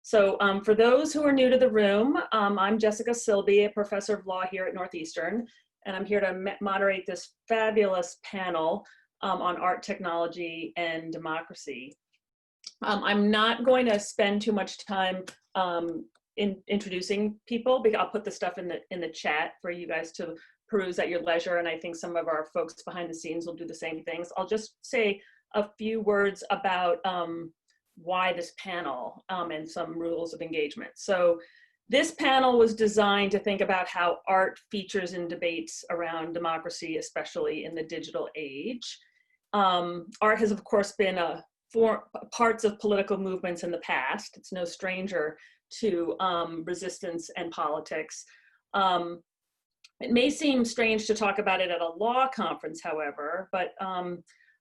So for those who are new to the room, I'm Jessica Silby, a professor of law here at Northeastern, and I'm here to moderate this fabulous panel on art, technology, and democracy. I'm not going to spend too much time in introducing people, because I'll put the stuff in the chat for you guys to peruse at your leisure, and I think some of our folks behind the scenes will do the same things. I'll just say a few words about why this panel and some rules of engagement. So this panel was designed to think about how art features in debates around democracy, especially in the digital age. Art has, of course, been parts of political movements in the past. It's no stranger to resistance and politics. It may seem strange to talk about it at a law conference, however, but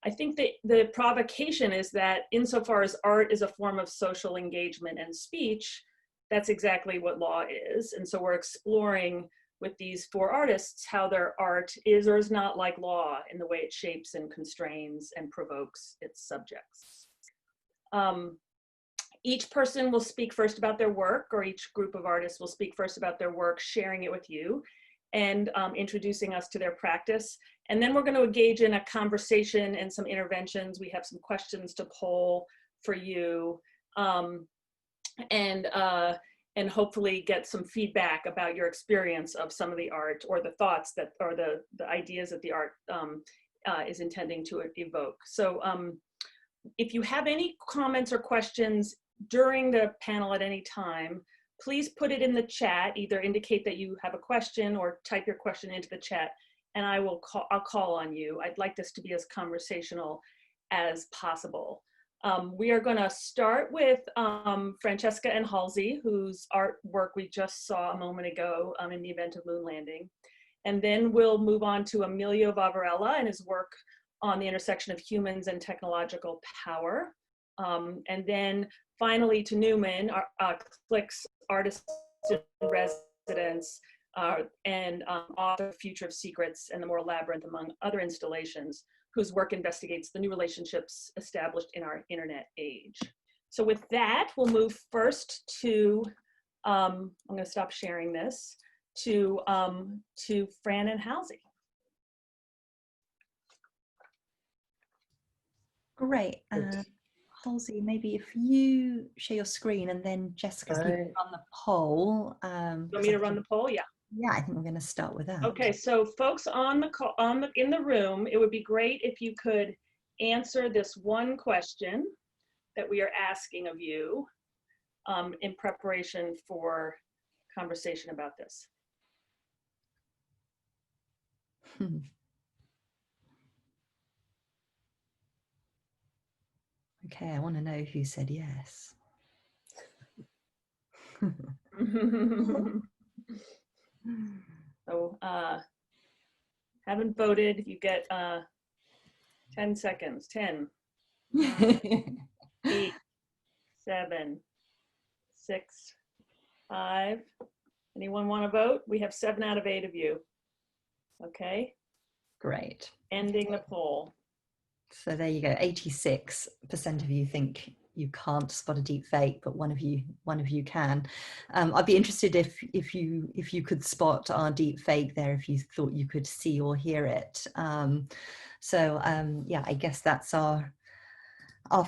I think that the provocation is that insofar as art is a form of social engagement and speech, that's exactly what law is. And so we're exploring with these four artists how their art is or is not like law in the way it shapes and constrains and provokes its subjects. Each person will speak first about their work, or each group of artists will speak first about their work, sharing it with you and introducing us to their practice. And then we're going to engage in a conversation and some interventions. We have some questions to poll for you, and hopefully get some feedback about your experience of some of the art, or the thoughts that, or the ideas that the art is intending to evoke. So if you have any comments or questions during the panel at any time, please put it in the chat, either indicate that you have a question or type your question into the chat, and I'll call on you. I'd like this to be as conversational as possible. We are going to start with Francesca and Halsey, whose artwork we just saw a moment ago in the event of moon landing. And then we'll move on to Emilio Vavarella and his work on the intersection of humans and technological power. And then finally to Newman, CLIC's artist in residence and author of Future of Secrets and the Moral Labyrinth, among other installations, whose work investigates the new relationships established in our internet age. So with that, we'll move first to, I'm gonna stop sharing this, to Fran and Halsey. Great. Halsey, maybe if you share your screen and then Jessica's going to run the poll. You want me to run the poll? Yeah. Yeah, I think we're going to start with that. Okay, so folks on the call, in the room, it would be great if you could answer this one question that we are asking of you in preparation for conversation about this. Okay, I want to know who said yes. So, haven't voted, you get 10 seconds. 10, 9, 8, 7, 6, 5. Anyone want to vote? We have 7 out of 8 of you. Okay. Great. Ending the poll. So there you go. 86% of you think you can't spot a deep fake, but one of you can. I'd be interested if you could spot our deep fake there, if you thought you could see or hear it. Yeah, I guess that's our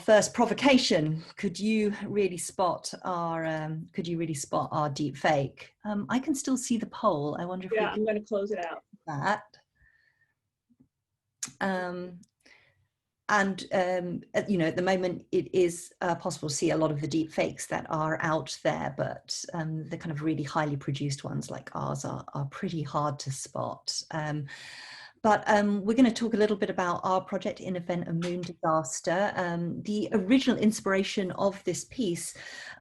first provocation. Could you really spot our deep fake? I can still see the poll. I wonder if I'm going to close it out. That. You know, at the moment, it is possible to see a lot of the deep fakes that are out there, but the kind of really highly produced ones like ours are pretty hard to spot. But we're going to talk a little bit about our project in event of moon disaster. The original inspiration of this piece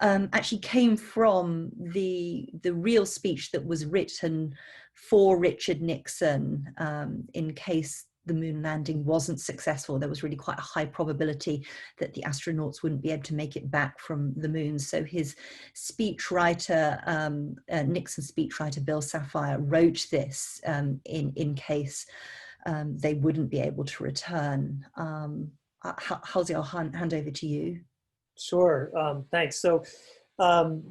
actually came from the real speech that was written for Richard Nixon in case the moon landing wasn't successful. There was really quite a high probability that the astronauts wouldn't be able to make it back from the moon. So his speechwriter, Nixon's speechwriter, Bill Safire, wrote this in case they wouldn't be able to return. Halsey, I'll hand over to you. Sure, thanks. So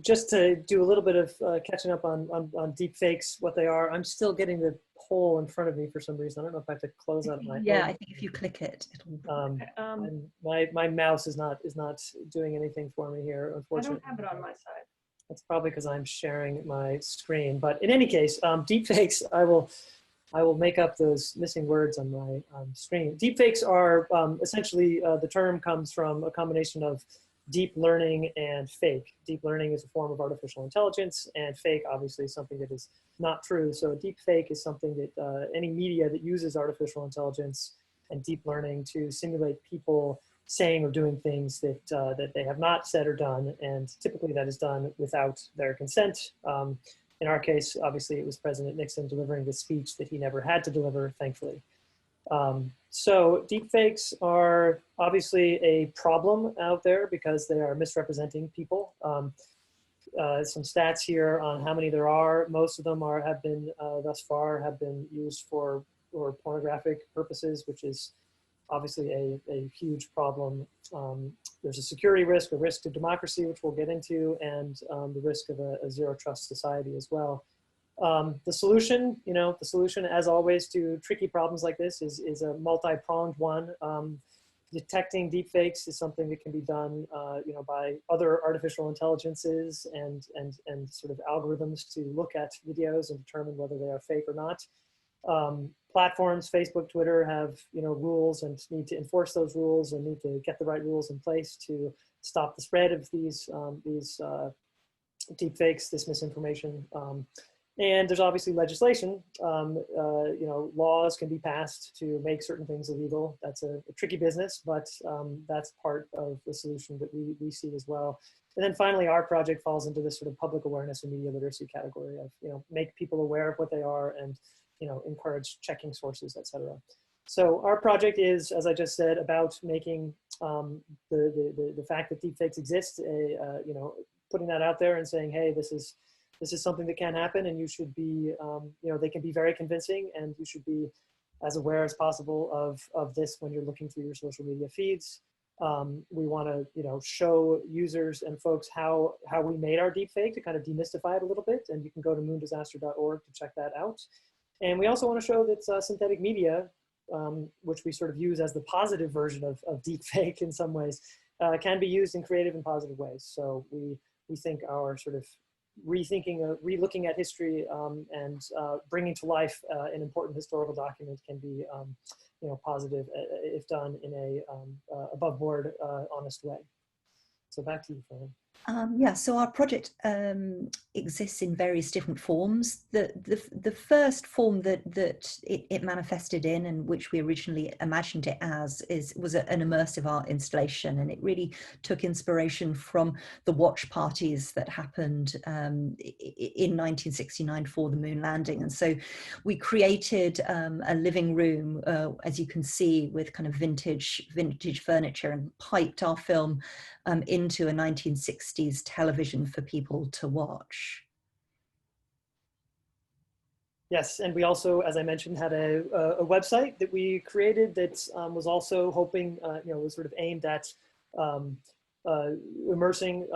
Just to do a little bit of catching up on deep fakes, what they are. I'm still getting the poll in front of me for some reason. I don't know if I have to close out my. Yeah, I think if you click it, it'll. My mouse is not doing anything for me here, unfortunately. I don't have it on my side. That's probably because I'm sharing my screen. But in any case, deepfakes, I will make up those missing words on my screen. Deepfakes are essentially, the term comes from a combination of deep learning and fake. Deep learning is a form of artificial intelligence, and fake obviously is something that is not true. So a deep fake is something that any media that uses artificial intelligence and deep learning to simulate people saying or doing things that that they have not said or done, and typically that is done without their consent. In our case, obviously, it was President Nixon delivering the speech that he never had to deliver, thankfully. So deepfakes are obviously a problem out there because they are misrepresenting people. Some stats here on how many there are. Most of them have been thus far have been used for pornographic purposes, which is obviously a huge problem. There's a security risk, a risk to democracy, which we'll get into, and the risk of a zero trust society as well. The solution, the solution as always to tricky problems like this is a multi-pronged one. Detecting deepfakes is something that can be done, by other artificial intelligences and sort of algorithms to look at videos and determine whether they are fake or not. Platforms, Facebook, Twitter have rules and need to enforce those rules and need to get the right rules in place to stop the spread of these deepfakes, this misinformation. And there's obviously legislation. Laws can be passed to make certain things illegal. That's a tricky business, but that's part of the solution that we see as well. And then finally, our project falls into this sort of public awareness and media literacy category of make people aware of what they are and encourage checking sources, etc. So our project is, as I just said, about making the fact that deepfakes exist, putting that out there and saying, hey, this is something that can happen, and you should be, they can be very convincing, and you should be as aware as possible of this when you're looking through your social media feeds. We want to, show users and folks how we made our deepfake to kind of demystify it a little bit, and you can go to moondisaster.org to check that out. And we also want to show that synthetic media, which we sort of use as the positive version of deepfake in some ways, can be used in creative and positive ways. So we think our sort of relooking at history and bringing to life an important historical document can be, positive if done in a above board, honest way. So back to you, Fran. Yeah, so our project exists in various different forms. The first form that it manifested in, and which we originally imagined it as, was an immersive art installation, and it really took inspiration from the watch parties that happened in 1969 for the moon landing. And so we created a living room, as you can see, with kind of vintage furniture, and piped our film into a 1960s television for people to watch. Yes, and we also, as I mentioned, had a website that we created that was also hoping, was sort of aimed at immersing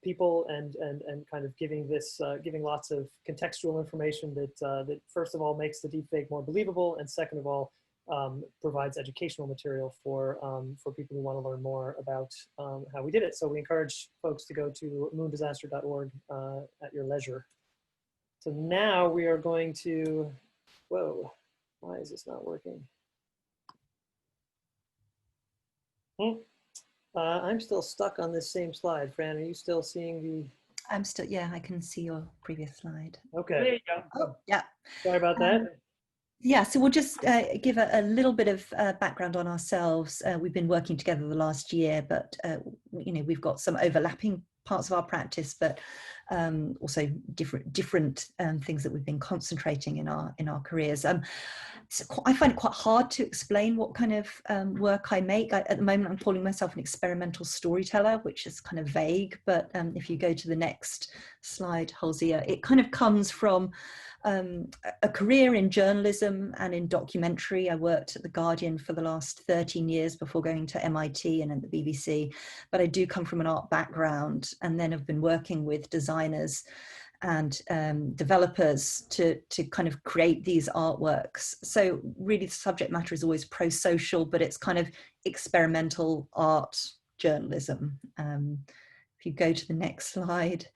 people and kind of giving lots of contextual information that first of all makes the deepfake more believable, and second of all provides educational material for people who want to learn more about how we did it. So we encourage folks to go to moondisaster.org at your leisure. So now we are going to, whoa, why is this not working? I'm still stuck on this same slide. Fran, are you still seeing the? I'm still, yeah, I can see your previous slide. Okay. There you go. Oh, yeah. Sorry about that. Yeah, so we'll just give a little bit of background on ourselves. We've been working together the last year, but we've got some overlapping parts of our practice, but also different things that we've been concentrating in our careers. So I find it quite hard to explain what kind of work I make. At the moment, I'm calling myself an experimental storyteller, which is kind of vague. But if you go to the next slide, Halsey, it kind of comes from a career in journalism and in documentary. I worked at The Guardian for the last 13 years before going to MIT and at the BBC. But I do come from an art background, and then have been working with designers and developers to kind of create these artworks. So really the subject matter is always pro-social, but it's kind of experimental art journalism. If you go to the next slide.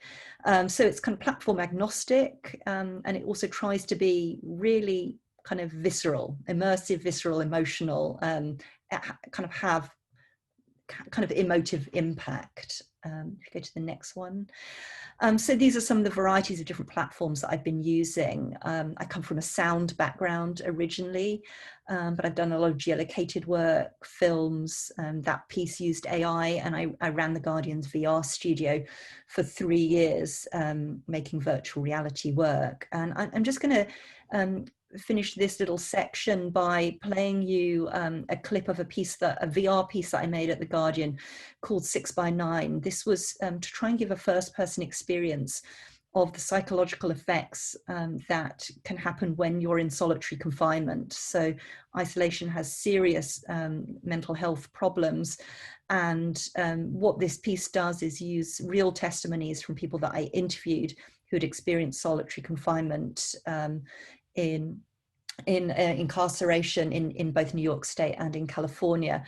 So it's kind of platform agnostic, and it also tries to be really kind of visceral, immersive, visceral, emotional, kind of have kind of emotive impact. If you go to the next one. So these are some of the varieties of different platforms that I've been using. I come from a sound background originally, but I've done a lot of geolocated work, films. That piece used AI, and I ran The Guardian's VR studio for 3 years, making virtual reality work. And I'm just going to finish this little section by playing you a clip of a VR piece that I made at The Guardian called 6x9. This was to try and give a first-person experience of the psychological effects that can happen when you're in solitary confinement. So isolation has serious mental health problems. And what this piece does is use real testimonies from people that I interviewed who had experienced solitary confinement in incarceration in both New York State and in California,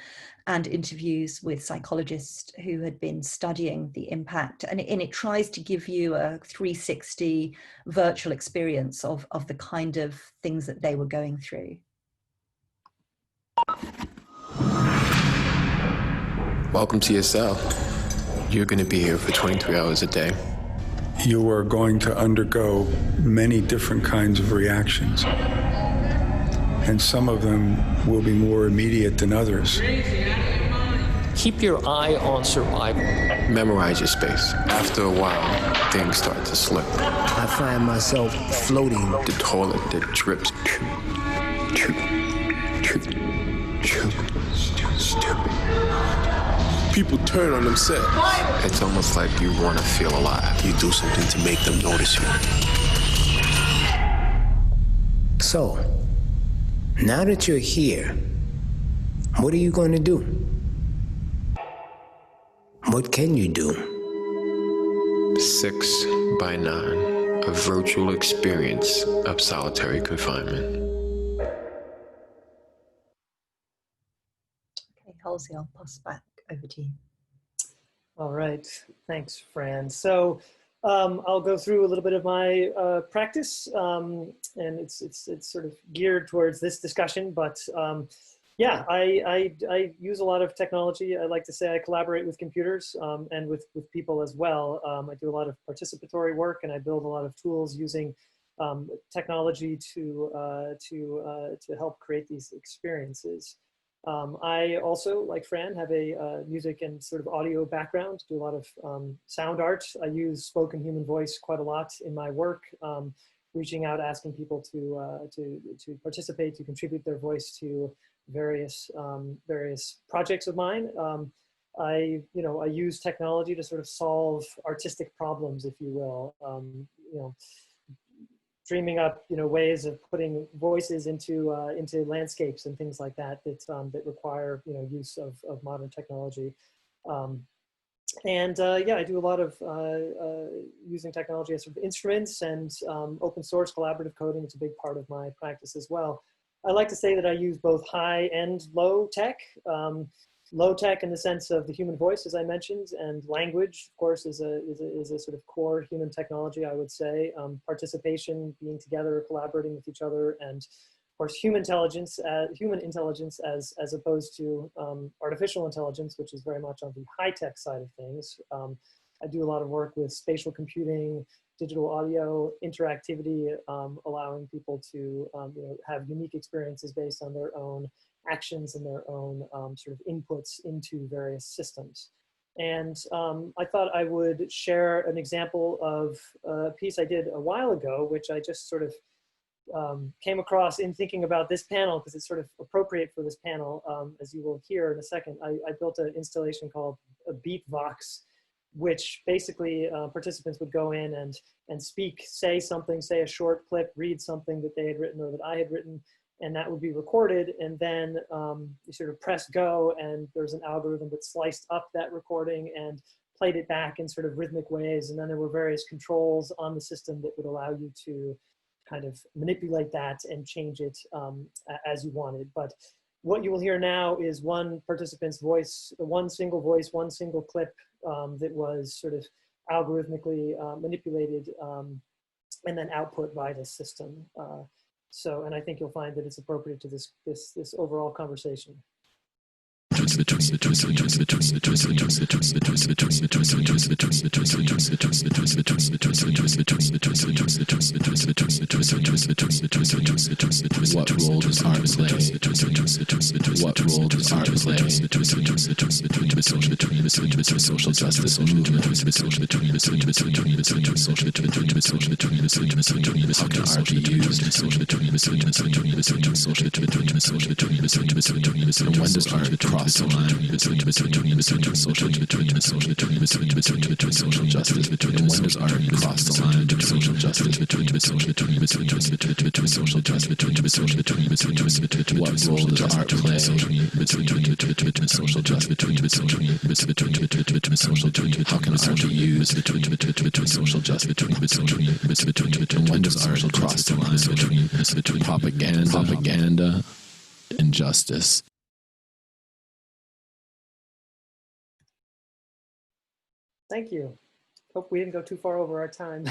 and interviews with psychologists who had been studying the impact. And it tries to give you a 360 virtual experience of the kind of things that they were going through. Welcome to your cell. You're going to be here for 23 hours a day. You are going to undergo many different kinds of reactions, and some of them will be more immediate than others. Keep your eye on survival. Memorize your space. After a while, things start to slip. I find myself floating. The toilet that drips. Stupid. People turn on themselves. It's almost like you want to feel alive. You do something to make them notice you. So, now that you're here, what are you going to do? What can you do? 6x9, a virtual experience of solitary confinement. Okay, Halsey, I'll pass back over to you. All right, thanks, Fran. So I'll go through a little bit of my practice, and it's sort of geared towards this discussion. But yeah, I use a lot of technology. I like to say I collaborate with computers and with people as well. I do a lot of participatory work, and I build a lot of tools using technology to help create these experiences. I also, like Fran, have a music and sort of audio background, do a lot of sound art. I use spoken human voice quite a lot in my work, reaching out, asking people to participate, to contribute their voice to various projects of mine. I use technology to sort of solve artistic problems, if you will. Dreaming up, ways of putting voices into landscapes and things like that that require, use of modern technology. Yeah, I do a lot of using technology as sort of instruments, and open source collaborative coding is a big part of my practice as well. I like to say that I use both high and low tech. Low tech in the sense of the human voice, as I mentioned, and language, of course, is a sort of core human technology, I would say. Participation, being together, collaborating with each other, and of course, human intelligence as opposed to artificial intelligence, which is very much on the high tech side of things. I do a lot of work with spatial computing, digital audio, interactivity, allowing people to have unique experiences based on their own actions and their own sort of inputs into various systems. And I thought I would share an example of a piece I did a while ago, which I just sort of came across in thinking about this panel, because it's sort of appropriate for this panel. As you will hear in a second, I built an installation called a Beatvox, which basically participants would go in and speak, say something, say a short clip, read something that they had written or that I had written, and that would be recorded. And then you sort of press go, and there's an algorithm that sliced up that recording and played it back in sort of rhythmic ways. And then there were various controls on the system that would allow you to kind of manipulate that and change it as you wanted. But what you will hear now is one participant's voice, one single voice, one single clip that was sort of algorithmically manipulated and then output by the system. And I think you'll find that it's appropriate to this overall conversation. What roles does art play? What role does art play in the social justice movement? How can art be used? And when does art cross the line between social justice? And when does art cross the line between social justice? What role does art play in social justice? How can art be used in social justice? And when does art cross the line between propaganda and justice? Thank you. Hope we didn't go too far over our time.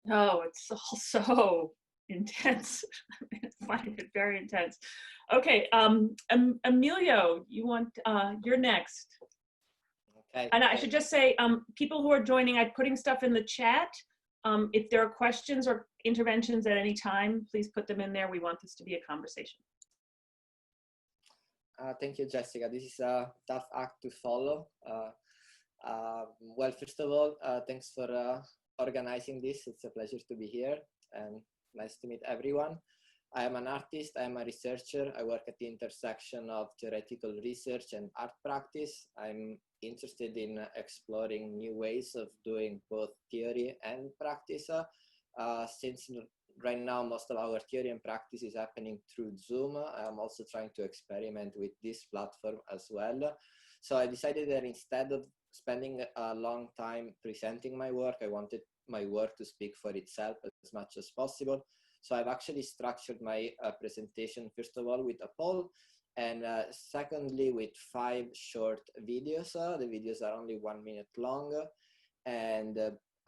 No, it's all so intense. I find it very intense. Okay, Emilio, you're next. Okay. And I should just say, people who are joining, I'm putting stuff in the chat. If there are questions or interventions at any time, please put them in there. We want this to be a conversation. Thank you, Jessica. This is a tough act to follow. Well, first of all, thanks for organizing this. It's a pleasure to be here and nice to meet everyone. I am an artist, I am a researcher. I work at the intersection of theoretical research and art practice. I'm interested in exploring new ways of doing both theory and practice. Since right now, most of our theory and practice is happening through Zoom, I'm also trying to experiment with this platform as well. So I decided that instead of spending a long time presenting my work, I wanted my work to speak for itself as much as possible. So I've actually structured my presentation, first of all, with a poll, and secondly, with 5 short videos. The videos are only 1 minute long, and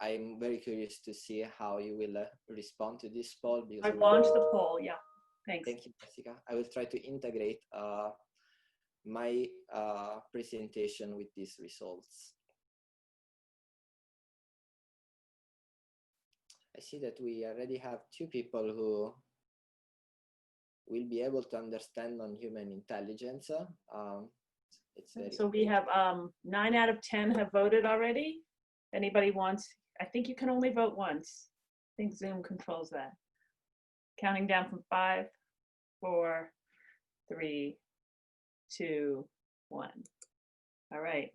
I'm very curious to see how you will respond to this poll. I launched the poll, yeah. Thanks. Thank you, Jessica. I will try to integrate my presentation with these results. I see that we already have 2 people who will be able to understand non-human intelligence. So we have 9 out of 10 have voted already. Anybody wants, I think you can only vote once. I think Zoom controls that. Counting down from 5, 4, 3, 2, 1. All right.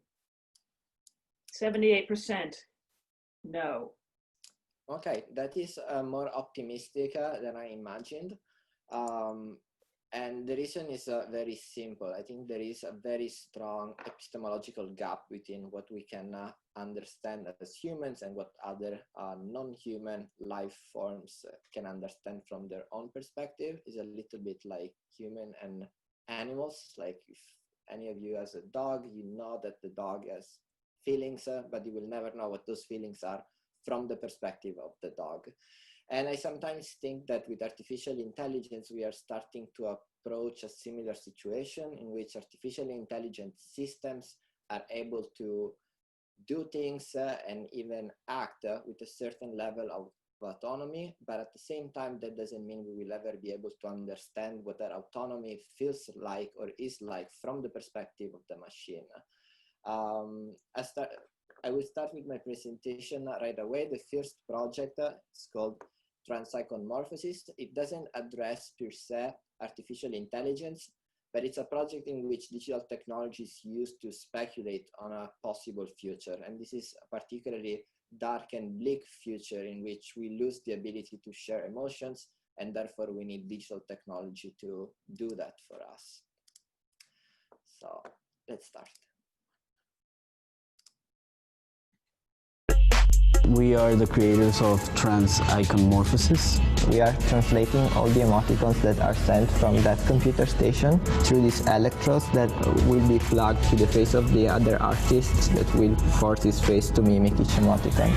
78% no. Okay, that is more optimistic than I imagined. And the reason is very simple. I think there is a very strong epistemological gap between what we can understand as humans and what other non-human life forms can understand from their own perspective. Is a little bit like human and animals. Like if any of you has a dog, you know that the dog has feelings, but you will never know what those feelings are from the perspective of the dog. And I sometimes think that with artificial intelligence, we are starting to approach a similar situation in which artificially intelligent systems are able to do things and even act with a certain level of autonomy. But at the same time, that doesn't mean we will ever be able to understand what that autonomy feels like or is like from the perspective of the machine. I will start with my presentation right away. The first project is called Transiconmorphosis. It doesn't address per se artificial intelligence, but it's a project in which digital technology is used to speculate on a possible future. And this is a particularly dark and bleak future in which we lose the ability to share emotions, and therefore we need digital technology to do that for us. So let's start. We are the creators of Transiconmorphosis. We are translating all the emoticons that are sent from that computer station through these electrodes that will be plugged to the face of the other artist that will force his face to mimic each emoticon.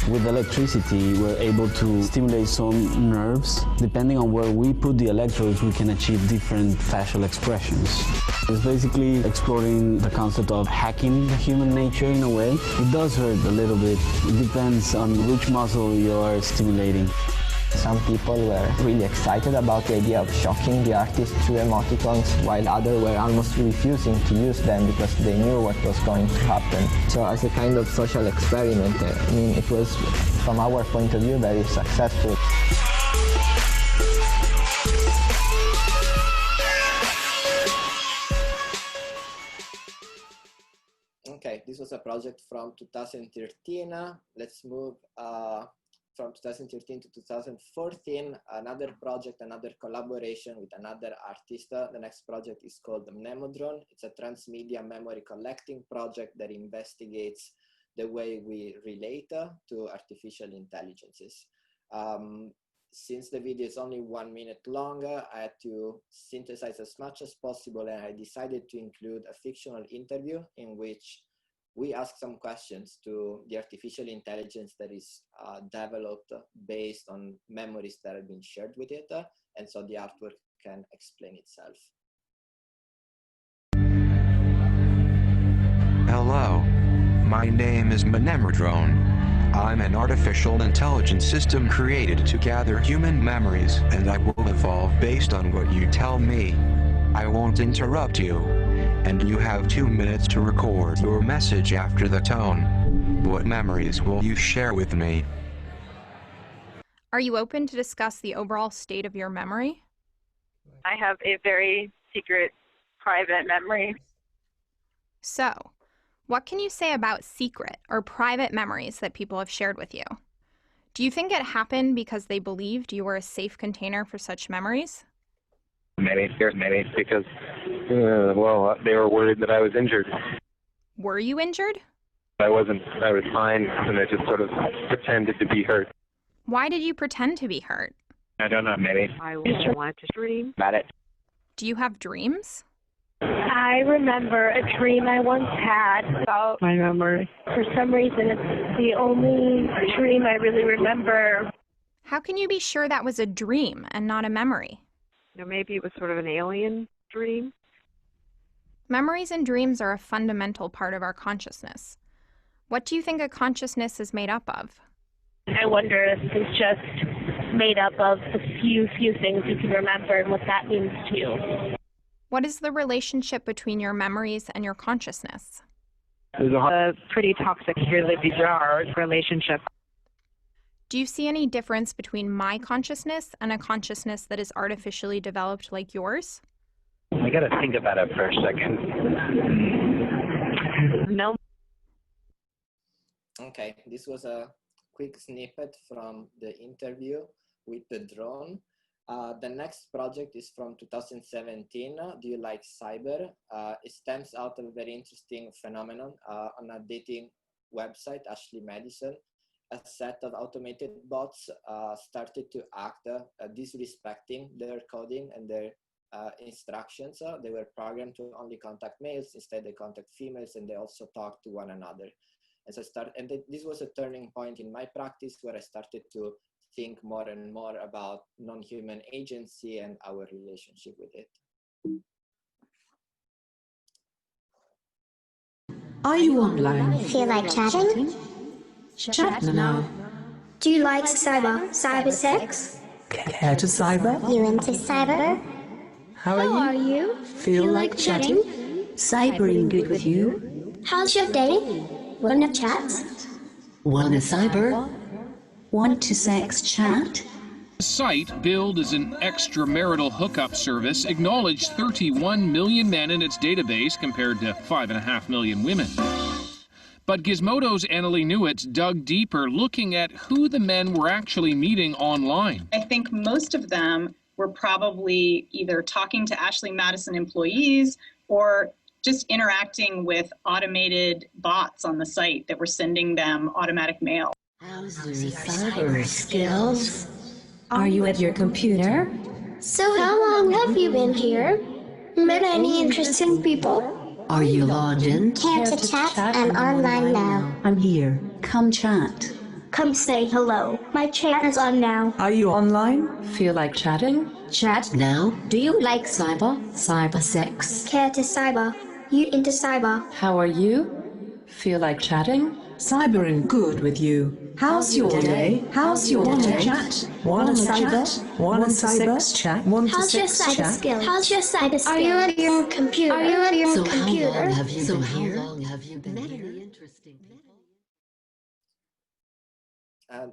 With electricity, we're able to stimulate some nerves. Depending on where we put the electrodes, we can achieve different facial expressions. It's basically exploring the concept of hacking the human nature in a way. It does hurt a little bit. It depends on which muscle you're stimulating. Some people were really excited about the idea of shocking the artist through emoticons, while others were almost refusing to use them because they knew what was going to happen. So as a kind of social experiment, I mean, it was, from our point of view, very successful. Okay, this was a project from 2013. Let's move from 2013 to 2014, another project, another collaboration with another artist. The next project is called Mnemodron. It's a transmedia memory collecting project that investigates the way we relate to artificial intelligences. Since the video is only 1 minute long, I had to synthesize as much as possible, and I decided to include a fictional interview in which we ask some questions to the artificial intelligence that is developed based on memories that have been shared with it, and so the artwork can explain itself. Hello, my name is Mnemodron. I'm an artificial intelligence system created to gather human memories, and I will evolve based on what you tell me. I won't interrupt you, and you have 2 minutes to record your message after the tone. What memories will you share with me? Are you open to discuss the overall state of your memory? I have a very secret, private memory. So, what can you say about secret or private memories that people have shared with you? Do you think it happened because they believed you were a safe container for such memories? Maybe because, well, they were worried that I was injured. Were you injured? I wasn't. I was fine, and I just sort of pretended to be hurt. Why did you pretend to be hurt? I don't know, maybe. I want to dream About it. Do you have dreams? I remember a dream I once had about my memory. For some reason, it's the only dream I really remember. How can you be sure that was a dream and not a memory? You know, maybe it was sort of an alien dream. Memories and dreams are a fundamental part of our consciousness. What do you think a consciousness is made up of? I wonder if it's just made up of the few things you can remember and what that means to you. What is the relationship between your memories and your consciousness? There's a pretty toxic, really bizarre relationship. Do you see any difference between my consciousness and a consciousness that is artificially developed like yours? I gotta think about it for a second. No. Okay, this was a quick snippet from the interview with the drone. The next project is from 2017. Do you like cyber? It stems out of a very interesting phenomenon on a dating website, Ashley Madison. A set of automated bots started to act disrespecting their coding and their instructions. They were programmed to only contact males. Instead, they contact females, and they also talk to one another. And so this was a turning point in my practice where I started to think more and more about non-human agency and our relationship with it. Are you online? Feel like chatting? Chat now. Do you like cyber sex? Care to cyber? You into cyber? How are you? you? Feel like chatting? Cybering good with you? How's your day? Wanna chat? Wanna cyber? Want to sex chat? The site, billed as an extramarital hookup service, acknowledged 31 million men in its database compared to 5.5 million women. But Gizmodo's Annalie Newitz dug deeper, looking at who the men were actually meeting online. I think most of them were probably either talking to Ashley Madison employees or just interacting with automated bots on the site that were sending them automatic mail. How's your cyber skills? Are you at your computer? So how long have you been here? Met any interesting people? Are you logged in? Care to chat? I'm online now. I'm here. Come chat. Come say hello. My chat is on now. Are you online? Feel like chatting? Chat now. Do you like cyber? Cyber sex? Care to cyber? You into cyber? How are you? Feel like chatting? Cyber and good with you. How's your day? How's your day? Chat. Wanna cyber? Wanna sex chat? How's your cyber skills? How's your cyber skills? Are you at your computer? Are you at your computer? How long have you been here? How long have you been here? Interesting.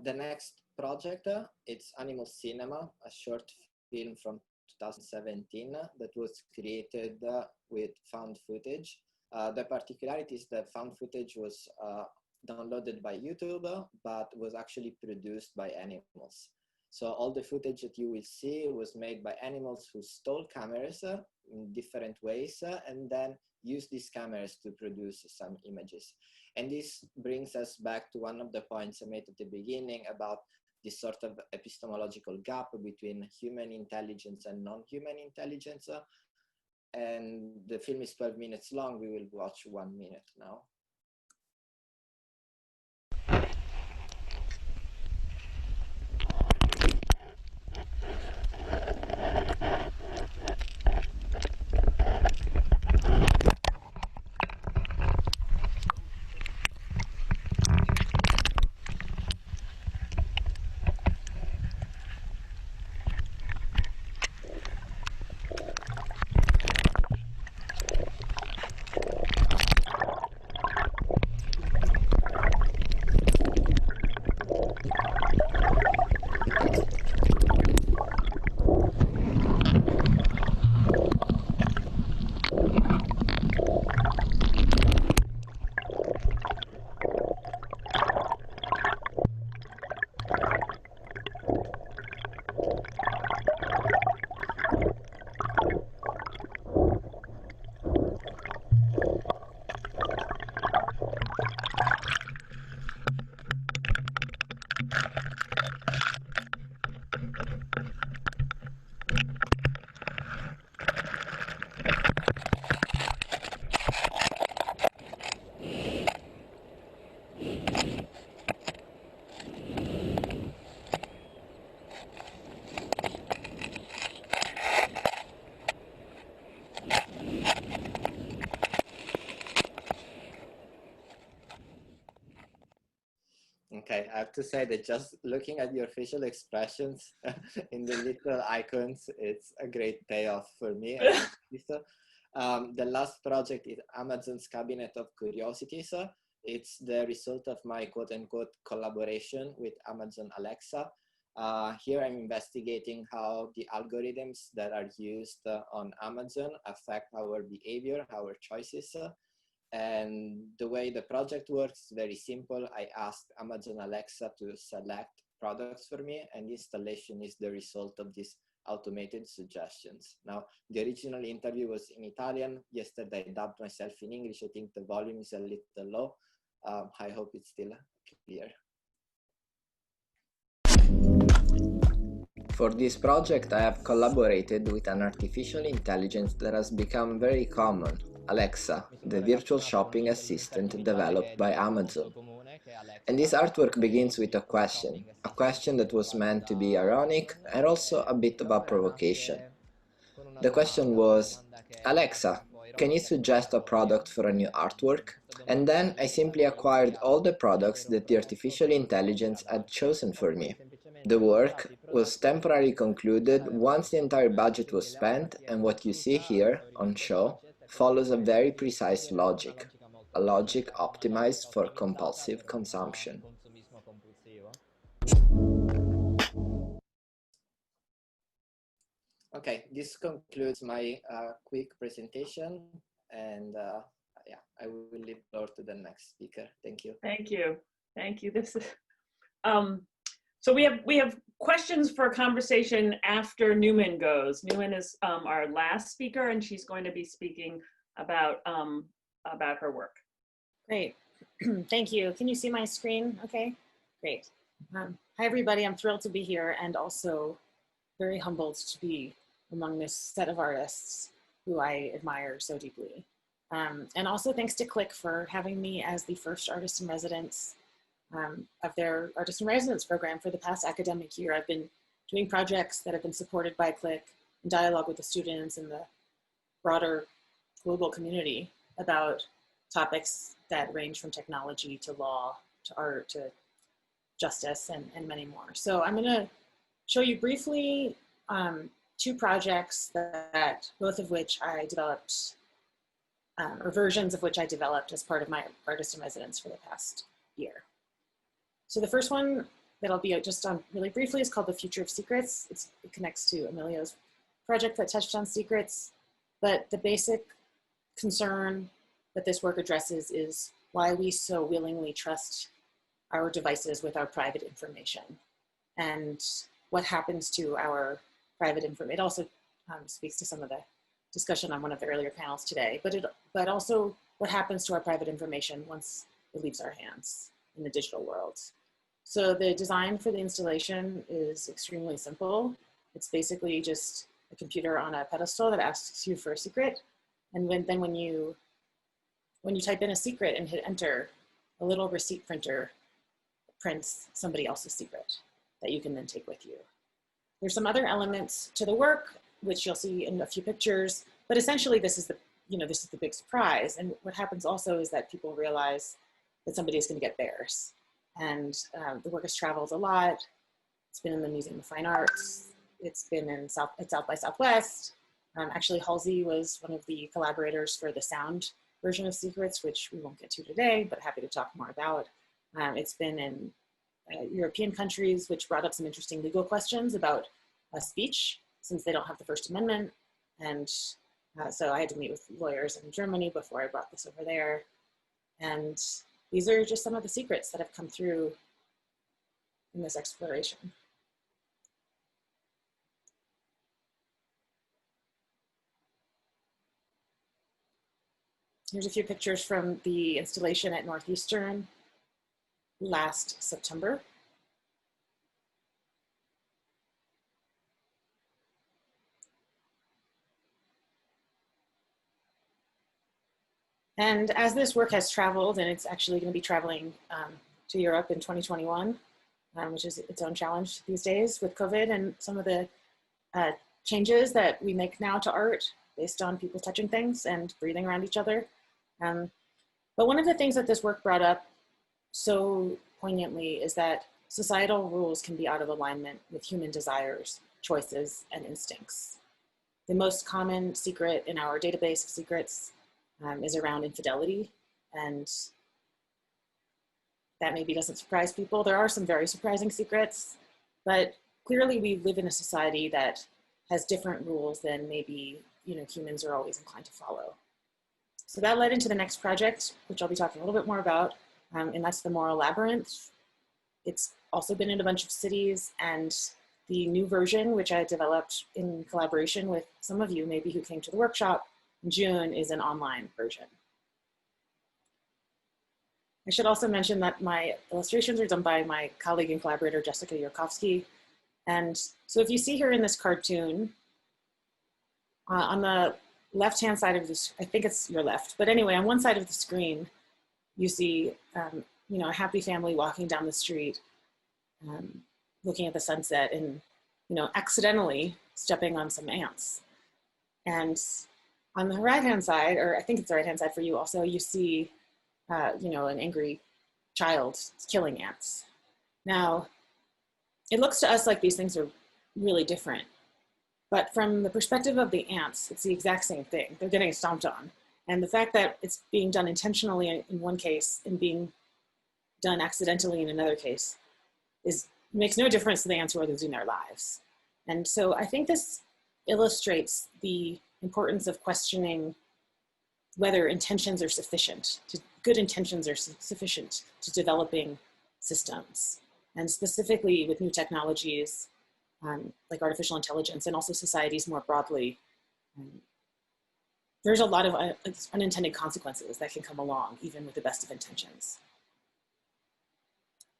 The next project, it's Animal Cinema, a short film from 2017 that was created with found footage. The particularity is that found footage was downloaded by YouTube, but was actually produced by animals. So all the footage that you will see was made by animals who stole cameras in different ways and then used these cameras to produce some images. And this brings us back to one of the points I made at the beginning about this sort of epistemological gap between human intelligence and non-human intelligence. And the film is 12 minutes long. We will watch 1 minute now. Okay, I have to say that just looking at your facial expressions in the little icons, it's a great payoff for me. The last project is Amazon's Cabinet of Curiosities. It's the result of my quote-unquote collaboration with Amazon Alexa. Here I'm investigating how the algorithms that are used on Amazon affect our behavior, our choices. And the way the project works is very simple. I asked Amazon Alexa to select products for me, and the installation is the result of these automated suggestions. Now, the original interview was in Italian. Yesterday, I dubbed myself in English. I think the volume is a little low. I hope it's still clear. For this project, I have collaborated with an artificial intelligence that has become very common, Alexa, the virtual shopping assistant developed by Amazon. And this artwork begins with a question that was meant to be ironic and also a bit of a provocation. The question was, Alexa, can you suggest a product for a new artwork? And then I simply acquired all the products that the artificial intelligence had chosen for me. The work was temporarily concluded once the entire budget was spent, and what you see here on show follows a very precise logic. a logic optimized for compulsive consumption. Okay, this concludes my quick presentation, and yeah, I will leave the floor to the next speaker. Thank you. Thank you. Thank you. This is so we have questions for a conversation after Newman goes. Newman is our last speaker, and she's going to be speaking about her work. Great. Thank you. Can you see my screen? Okay, great. Hi, everybody. I'm thrilled to be here and also very humbled to be among this set of artists who I admire so deeply. And also thanks to CLIC for having me as the first artist in residence of their Artist in Residence program for the past academic year. I've been doing projects that have been supported by CLIC in dialogue with the students and the broader global community about topics that range from technology to law, to art, to justice, and many more. So I'm gonna show you briefly two projects that both of which I developed, or versions of which I developed as part of my Artist in Residence for the past year. So the first one that I'll be just on really briefly is called The Future of Secrets. It connects to Emilio's project that touched on secrets, but the basic concern that this work addresses is why we so willingly trust our devices with our private information and what happens to our private information. It also speaks to some of the discussion on one of the earlier panels today, but also what happens to our private information once it leaves our hands in the digital world. So the design for the installation is extremely simple. It's basically just a computer on a pedestal that asks you for a secret. And when you type in a secret and hit enter, a little receipt printer prints somebody else's secret that you can then take with you. There's some other elements to the work, which you'll see in a few pictures, but essentially this is the big surprise. And what happens also is that people realize that somebody is going to get theirs. And the work has traveled a lot. It's been in the Museum of Fine Arts. It's been in South by Southwest. Actually, Halsey was one of the collaborators for the sound version of Secrets, which we won't get to today, but happy to talk more about. It's been in European countries, which brought up some interesting legal questions about speech, since they don't have the First Amendment. And so I had to meet with lawyers in Germany before I brought this over there. And these are just some of the secrets that have come through in this exploration. Here's a few pictures from the installation at Northeastern last September. And as this work has traveled, and it's actually going to be traveling to Europe in 2021, which is its own challenge these days with COVID and some of the changes that we make now to art based on people touching things and breathing around each other. But one of the things that this work brought up so poignantly is that societal rules can be out of alignment with human desires, choices, and instincts. The most common secret in our database of secrets is around infidelity, and that maybe doesn't surprise people. There are some very surprising secrets, but clearly we live in a society that has different rules than maybe humans are always inclined to follow. So that led into the next project, which I'll be talking a little bit more about, and that's the Moral Labyrinth. It's also been in a bunch of cities, and the new version, which I developed in collaboration with some of you maybe who came to the workshop in June, is an online version. I should also mention that my illustrations are done by my colleague and collaborator, Jessica Yurkovsky. And so if you see here in this cartoon, on the left-hand side of this, I think it's your left, but anyway, on one side of the screen, you see a happy family walking down the street, looking at the sunset and accidentally stepping on some ants. And on the right-hand side, or I think it's the right-hand side for you also, you see, an angry child killing ants. Now, it looks to us like these things are really different, but from the perspective of the ants, it's the exact same thing. They're getting stomped on, And the fact that it's being done intentionally in one case and being done accidentally in another case makes no difference to the ants who are losing their lives. And so I think this illustrates the importance of questioning whether intentions are sufficient, good intentions are sufficient to developing systems. And specifically with new technologies like artificial intelligence and also societies more broadly, there's a lot of unintended consequences that can come along even with the best of intentions.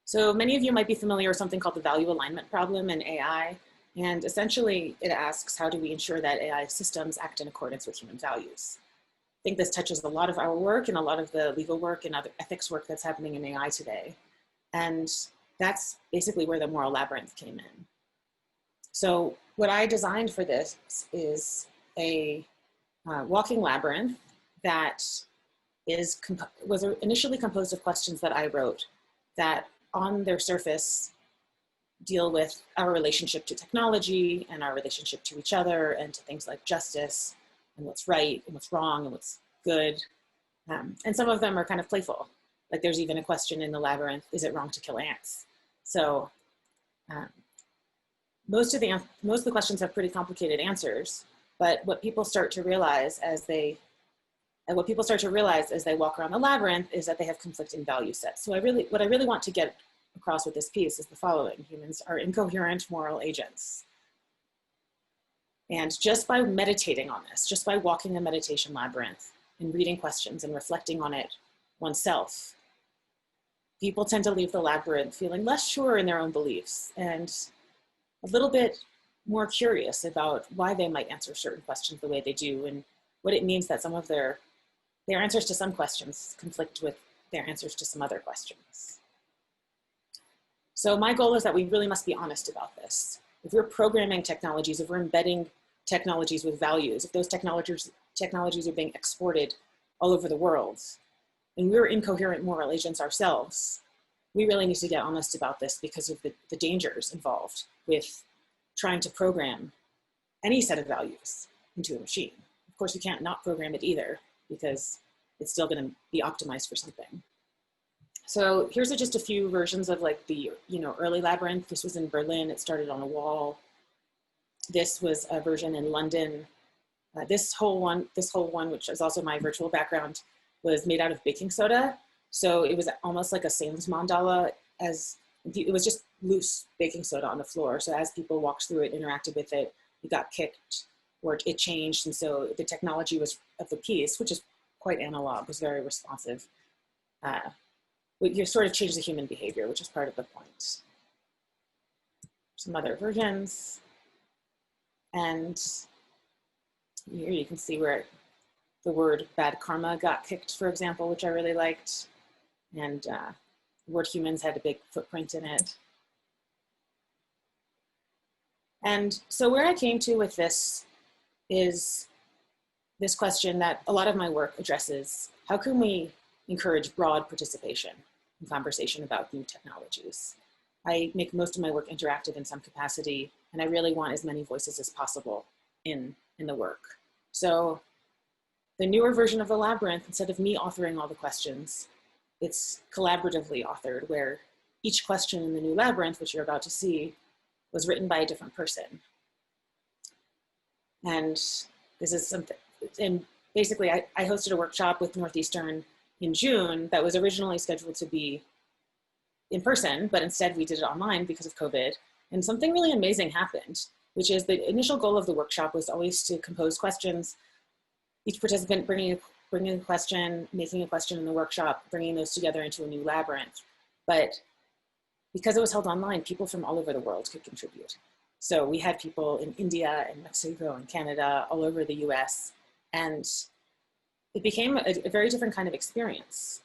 So many of you might be familiar with something called the value alignment problem in AI. And essentially it asks, how do we ensure that AI systems act in accordance with human values? I think this touches a lot of our work and a lot of the legal work and other ethics work that's happening in AI today. And that's basically where the moral labyrinth came in. So what I designed for this is a walking labyrinth that was initially composed of questions that I wrote that on their surface deal with our relationship to technology and our relationship to each other and to things like justice and what's right and what's wrong and what's good. And some of them are kind of playful. Like there's even a question in the labyrinth, is it wrong to kill ants? So most of the questions have pretty complicated answers, but what people start to realize as they walk around the labyrinth is that they have conflicting value sets. So what I really want to get across with this piece is the following: humans are incoherent moral agents. And just by meditating on this, just by walking a meditation labyrinth and reading questions and reflecting on it oneself, people tend to leave the labyrinth feeling less sure in their own beliefs and a little bit more curious about why they might answer certain questions the way they do and what it means that some of their answers to some questions conflict with their answers to some other questions. So my goal is that we really must be honest about this. If we're programming technologies, if we're embedding technologies with values, if those technologies are being exported all over the world, and we're incoherent moral agents ourselves, we really need to get honest about this because of the dangers involved with trying to program any set of values into a machine. Of course, we can't not program it either because it's still going to be optimized for something. So here's just a few versions of like the early labyrinth. This was in Berlin. It started on a wall. This was a version in London. This whole one, which is also my virtual background, was made out of baking soda. So it was almost like a Sam's mandala, as it was just loose baking soda on the floor. So as people walked through it, interacted with it, it got kicked or it changed. And so the technology of the piece, which is quite analog, was very responsive. You sort of change the human behavior, which is part of the point. Some other versions. And here you can see where the word bad karma got kicked, for example, which I really liked. And the word humans had a big footprint in it. And so where I came to with this is this question that a lot of my work addresses: how can we encourage broad participation in conversation about new technologies? I make most of my work interactive in some capacity, and I really want as many voices as possible in the work. So the newer version of the labyrinth, instead of me authoring all the questions, it's collaboratively authored, where each question in the new labyrinth, which you're about to see, was written by a different person. And this is something, and basically I hosted a workshop with Northeastern in June that was originally scheduled to be in person, but instead we did it online because of COVID. And something really amazing happened, which is the initial goal of the workshop was always to compose questions, each participant bringing a question, making a question in the workshop, bringing those together into a new labyrinth. But because it was held online, people from all over the world could contribute. So we had people in India and Mexico and Canada, all over the US, and it became a very different kind of experience.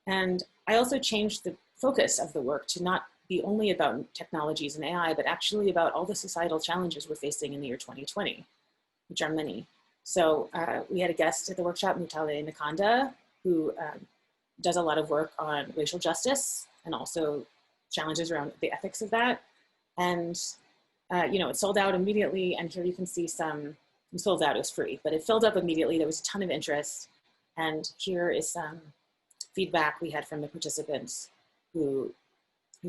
And I also changed the focus of the work to not be only about technologies and AI, but actually about all the societal challenges we're facing in the year 2020, which are many. So we had a guest at the workshop, Mutale Nakanda, who does a lot of work on racial justice and also challenges around the ethics of that. And it sold out immediately. And here you can see some sold out, it was free, but it filled up immediately. There was a ton of interest. And here is some feedback we had from the participants who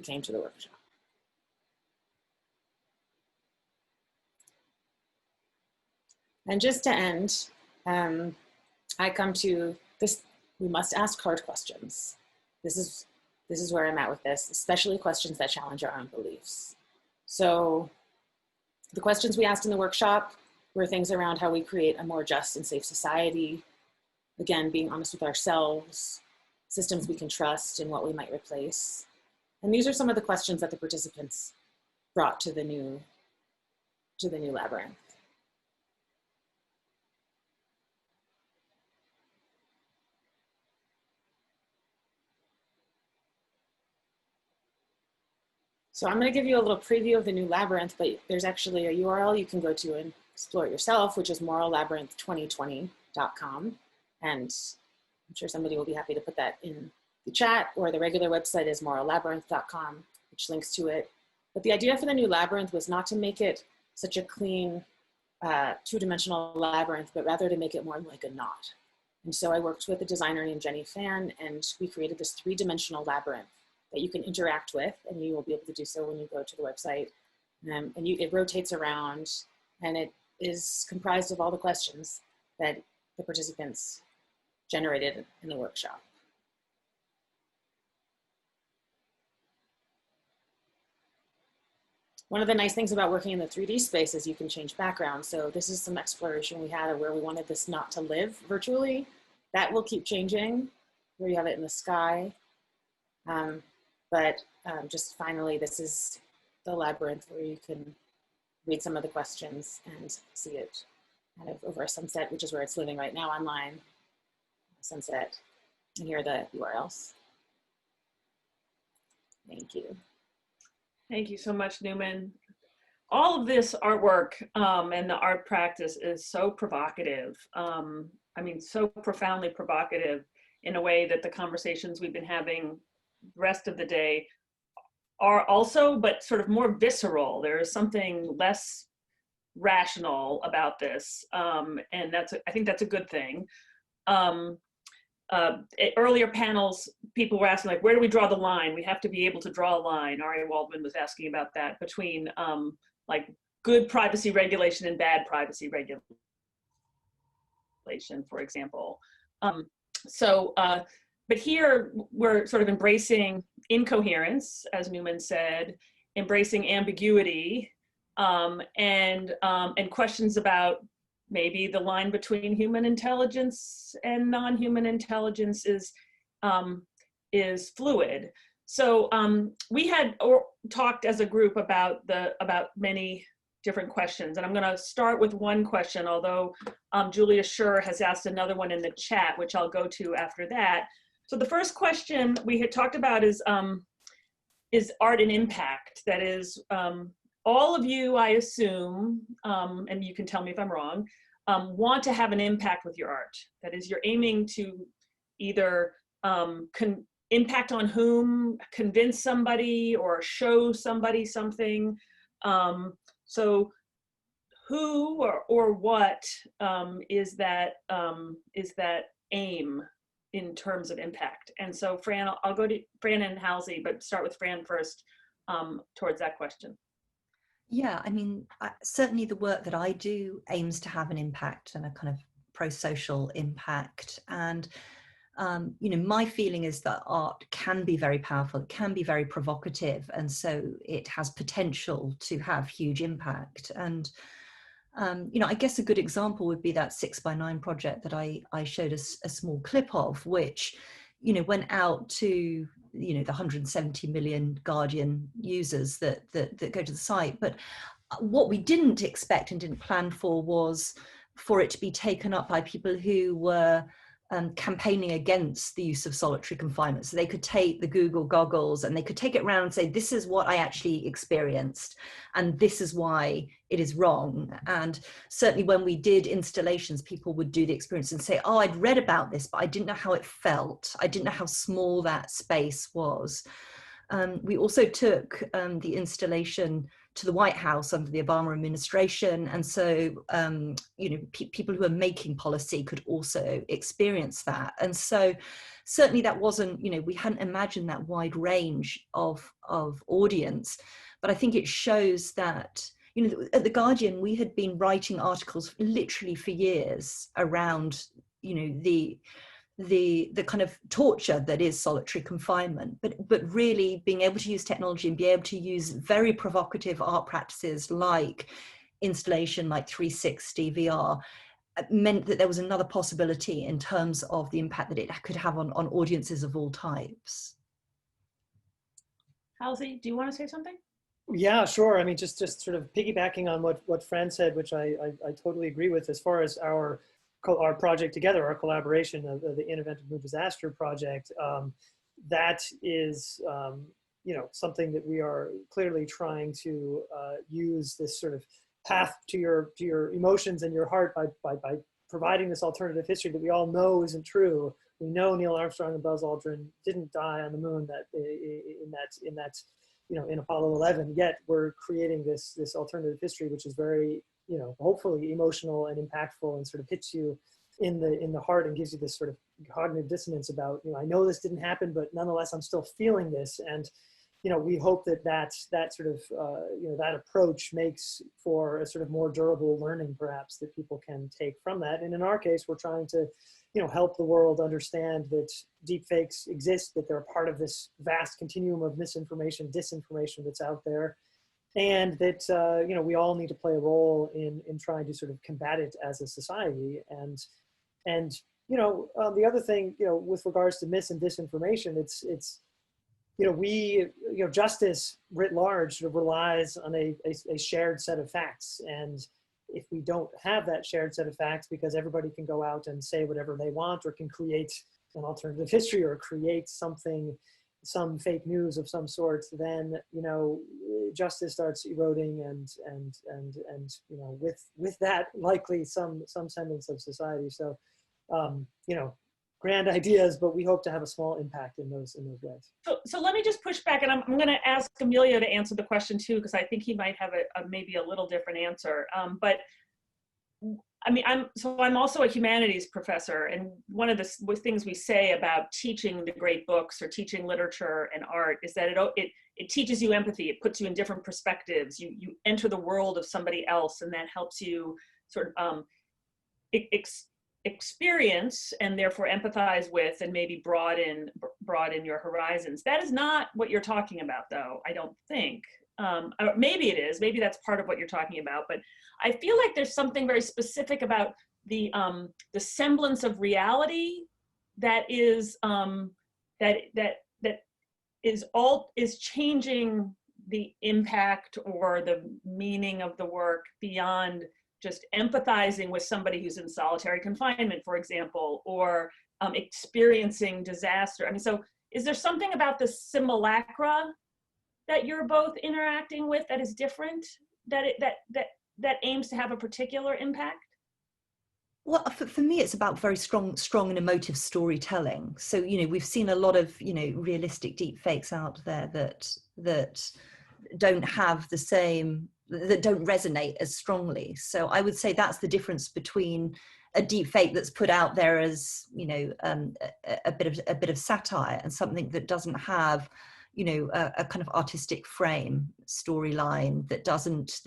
came to the workshop. And just to end, I come to this, we must ask hard questions. This is where I'm at with this, especially questions that challenge our own beliefs. So the questions we asked in the workshop were things around how we create a more just and safe society. Again, being honest with ourselves, systems we can trust, and what we might replace. And these are some of the questions that the participants brought to the new labyrinth. So I'm going to give you a little preview of the new labyrinth, but there's actually a URL you can go to and explore it yourself, which is morallabyrinth2020.com. And I'm sure somebody will be happy to put that in the chat, or the regular website is morallabyrinth.com, which links to it. But the idea for the new labyrinth was not to make it such a clean, two-dimensional labyrinth, but rather to make it more like a knot. And so I worked with a designer named Jenny Fan, and we created this three-dimensional labyrinth that you can interact with, and you will be able to do so when you go to the website. It rotates around, and it is comprised of all the questions that the participants generated in the workshop. One of the nice things about working in the 3D space is you can change backgrounds. So this is some exploration we had of where we wanted this knot to live virtually. That will keep changing, where you have it in the sky. Just finally, this is the labyrinth where you can read some of the questions and see it kind of over a sunset, which is where it's living right now online. Sunset. And here are the URLs. Thank you. Thank you so much, Newman. All of this artwork and the art practice is so provocative. I mean, so profoundly provocative in a way that the conversations we've been having the rest of the day are also, but sort of more visceral. There is something less rational about this. And I think that's a good thing. Earlier panels, people were asking, like, where do we draw the line? We have to be able to draw a line. Ari Waldman was asking about that, between like good privacy regulation and bad privacy regulation, for example. But here we're sort of embracing incoherence, as Newman said, embracing ambiguity, and questions about maybe the line between human intelligence and non-human intelligence is fluid. So we had talked as a group about many different questions, and I'm going to start with one question, although Julia Schur has asked another one in the chat, which I'll go to after that. So the first question we had talked about is art and impact. That is, all of you, I assume, and you can tell me if I'm wrong, want to have an impact with your art. That is, you're aiming to either impact on whom, convince somebody, or show somebody something. So who or what is that aim in terms of impact? And so Fran, I'll go to Fran and Halsey, but start with Fran first towards that question. Yeah, I mean, certainly the work that I do aims to have an impact and a kind of pro-social impact. And, you know, my feeling is that art can be very powerful, it can be very provocative, and so it has potential to have huge impact. And, you know, I guess a good example would be that 6x9 project that I showed a small clip of, which, you know, went out to, you know, the 170 million Guardian users that go to the site. But what we didn't expect and didn't plan for was for it to be taken up by people who were campaigning against the use of solitary confinement. So they could take the Google goggles and they could take it around and say, this is what I actually experienced, and this is why it is wrong. And certainly when we did installations, people would do the experience and say, oh, I'd read about this, but I didn't know how it felt. I didn't know how small that space was. We also took the installation to the White House under the Obama administration. And so, you know, people who are making policy could also experience that. And so certainly that wasn't, you know, we hadn't imagined that wide range of audience, but I think it shows that, you know, at The Guardian, we had been writing articles literally for years around, you know, the kind of torture that is solitary confinement, but really being able to use technology and be able to use very provocative art practices like installation, like 360 VR, meant that there was another possibility in terms of the impact that it could have on audiences of all types. Halsey, do you want to say something? Yeah, sure. I mean, just sort of piggybacking on what Fran said, which I totally agree with, as far as our project together, our collaboration of the Innovative Mood Disaster Project, that is, you know, something that we are clearly trying to use this sort of path to your emotions and your heart by providing this alternative history that we all know isn't true. We know Neil Armstrong and Buzz Aldrin didn't die on the moon in that you know, in Apollo 11. Yet we're creating this alternative history, which is very, you know, hopefully emotional and impactful, and sort of hits you in the heart and gives you this sort of cognitive dissonance about, you know, I know this didn't happen, but nonetheless I'm still feeling this. And you know, we hope that sort of, you know, that approach makes for a sort of more durable learning, perhaps, that people can take from that. And in our case, we're trying to, you know, help the world understand that deepfakes exist, that they're part of this vast continuum of misinformation, disinformation that's out there, and that, you know, we all need to play a role in trying to sort of combat it as a society. And you know, the other thing, you know, with regards to mis and disinformation, it's you know, justice writ large sort of relies on a shared set of facts. And if we don't have that shared set of facts, because everybody can go out and say whatever they want, or can create an alternative history, or create something, some fake news of some sort, then, you know, justice starts eroding, and you know, with that likely some semblance of society. So, you know, grand ideas, but we hope to have a small impact in those ways. So let me just push back, and I'm going to ask Emilio to answer the question too, because I think he might have maybe a little different answer. But I mean, I'm also a humanities professor, and one of the things we say about teaching the great books or teaching literature and art is that it teaches you empathy. It puts you in different perspectives. You enter the world of somebody else, and that helps you sort of experience and therefore empathize with, and maybe broaden your horizons. That is not what you're talking about, though, I don't think. Or maybe it is. Maybe that's part of what you're talking about. But I feel like there's something very specific about the semblance of reality that is is changing the impact or the meaning of the work beyond just empathizing with somebody who's in solitary confinement, for example, or experiencing disaster. I mean, so is there something about the simulacra that you're both interacting with that is different, that aims to have a particular impact? Well, for me, it's about very strong and emotive storytelling. So, you know, we've seen a lot of, you know, realistic deep fakes out there that don't have the same, that don't resonate as strongly. So I would say that's the difference between a deep fake that's put out there as, you know, a bit of satire, and something that doesn't have, you know, a kind of artistic frame, storyline that doesn't,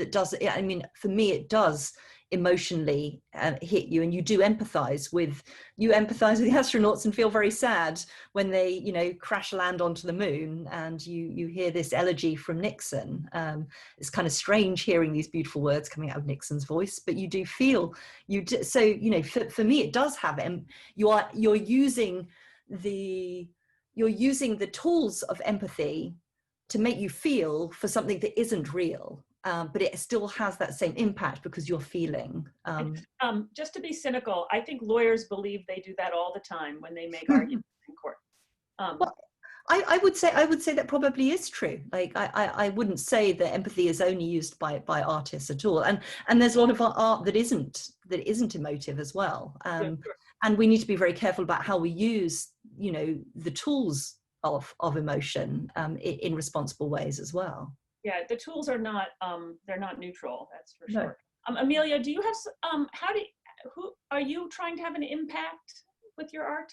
I mean, for me, it does emotionally hit you, and you do empathize with the astronauts and feel very sad when they, you know, crash land onto the moon, and you hear this elegy from Nixon. It's kind of strange hearing these beautiful words coming out of Nixon's voice, but you do feel, so, you know, for me, it does have, you're using the tools of empathy to make you feel for something that isn't real, but it still has that same impact because you're feeling. Just to be cynical, I think lawyers believe they do that all the time when they make arguments in court. Well, I would say that probably is true. Like I wouldn't say that empathy is only used by artists at all, and there's a lot of art that isn't emotive as well. Yeah, sure. And we need to be very careful about how we use, you know, the tools of emotion in responsible ways as well. Yeah, the tools are not, they're not neutral, that's for No. sure. Emilio, do you have, who, are you trying to have an impact with your art?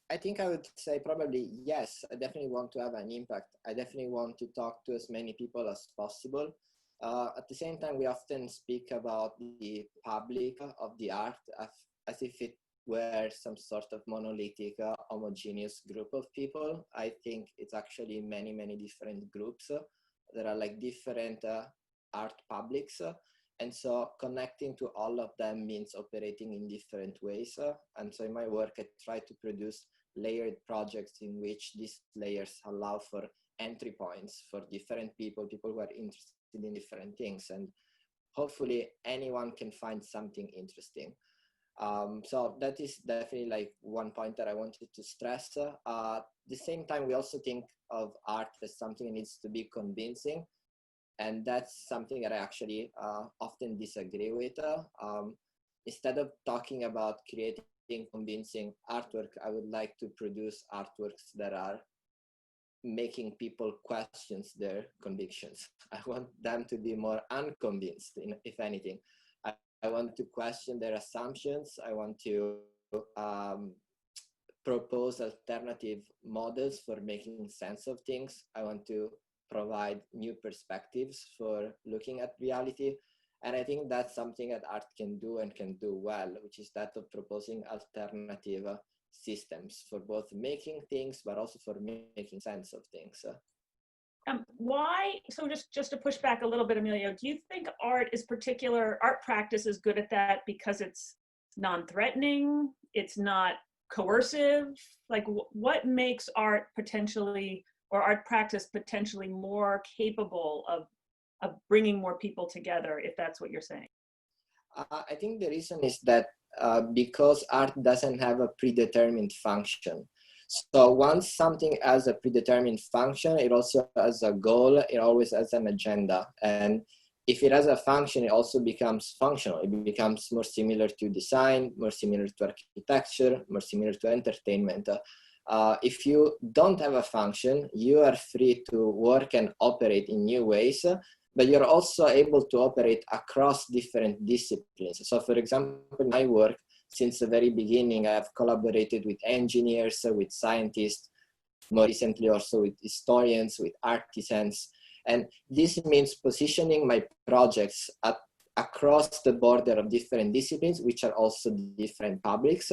I think I would say probably yes. I definitely want to have an impact. I definitely want to talk to as many people as possible. At the same time, we often speak about the public of the art as if it were some sort of monolithic, homogeneous group of people. I think it's actually many, many different groups. There are like different art publics. And so connecting to all of them means operating in different ways. And so in my work, I try to produce layered projects in which these layers allow for entry points for different people who are interested in different things. And hopefully anyone can find something interesting. So that is definitely like one point that I wanted to stress. At the same time, we also think of art as something that needs to be convincing. And that's something that I actually often disagree with. Instead of talking about creating convincing artwork, I would like to produce artworks that are making people question their convictions. I want them to be more unconvinced, if anything. I want to question their assumptions. I want to propose alternative models for making sense of things. I want to provide new perspectives for looking at reality. And I think that's something that art can do and can do well, which is that of proposing alternative systems for both making things, but also for making sense of things. Why, so just to push back a little bit, Emilio, do you think art practice is good at that because it's non-threatening, it's not coercive? Like what makes art potentially, or art practice potentially more capable of bringing more people together, if that's what you're saying? I think the reason is that because art doesn't have a predetermined function. So once something has a predetermined function, it also has a goal, it always has an agenda. And if it has a function, it also becomes functional. It becomes more similar to design, more similar to architecture, more similar to entertainment. If you don't have a function, you are free to work and operate in new ways, but you're also able to operate across different disciplines. So for example, in my work, since the very beginning, I've collaborated with engineers, with scientists, more recently also with historians, with artisans. And this means positioning my projects across the border of different disciplines, which are also different publics,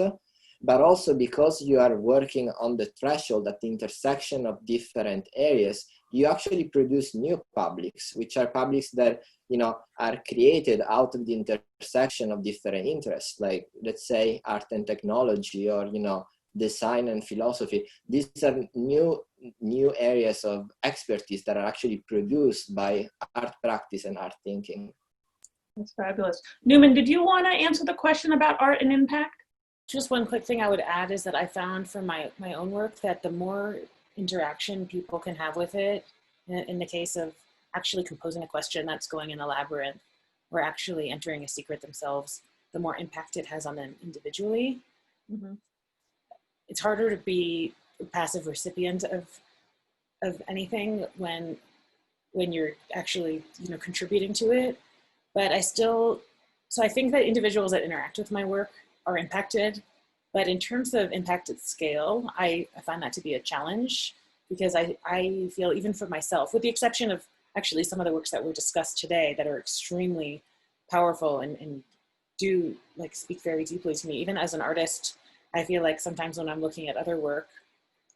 but also because you are working on the threshold at the intersection of different areas, you actually produce new publics, which are publics that are created out of the intersection of different interests, like let's say art and technology, or design and philosophy. These are new areas of expertise that are actually produced by art practice and art thinking. That's fabulous. Newman, did you want to answer the question about art and impact? Just one quick thing I would add is that I found from my own work that the more interaction people can have with it, in the case of actually composing a question that's going in a labyrinth, or actually entering a secret themselves, the more impact it has on them individually. Mm-hmm. It's harder to be a passive recipient of anything when you're actually contributing to it. But so I think that individuals that interact with my work are impacted, but in terms of impact at scale, I find that to be a challenge, because I feel, even for myself, with the exception of actually some of the works that were discussed today that are extremely powerful and do speak very deeply to me, even as an artist, I feel like sometimes when I'm looking at other work,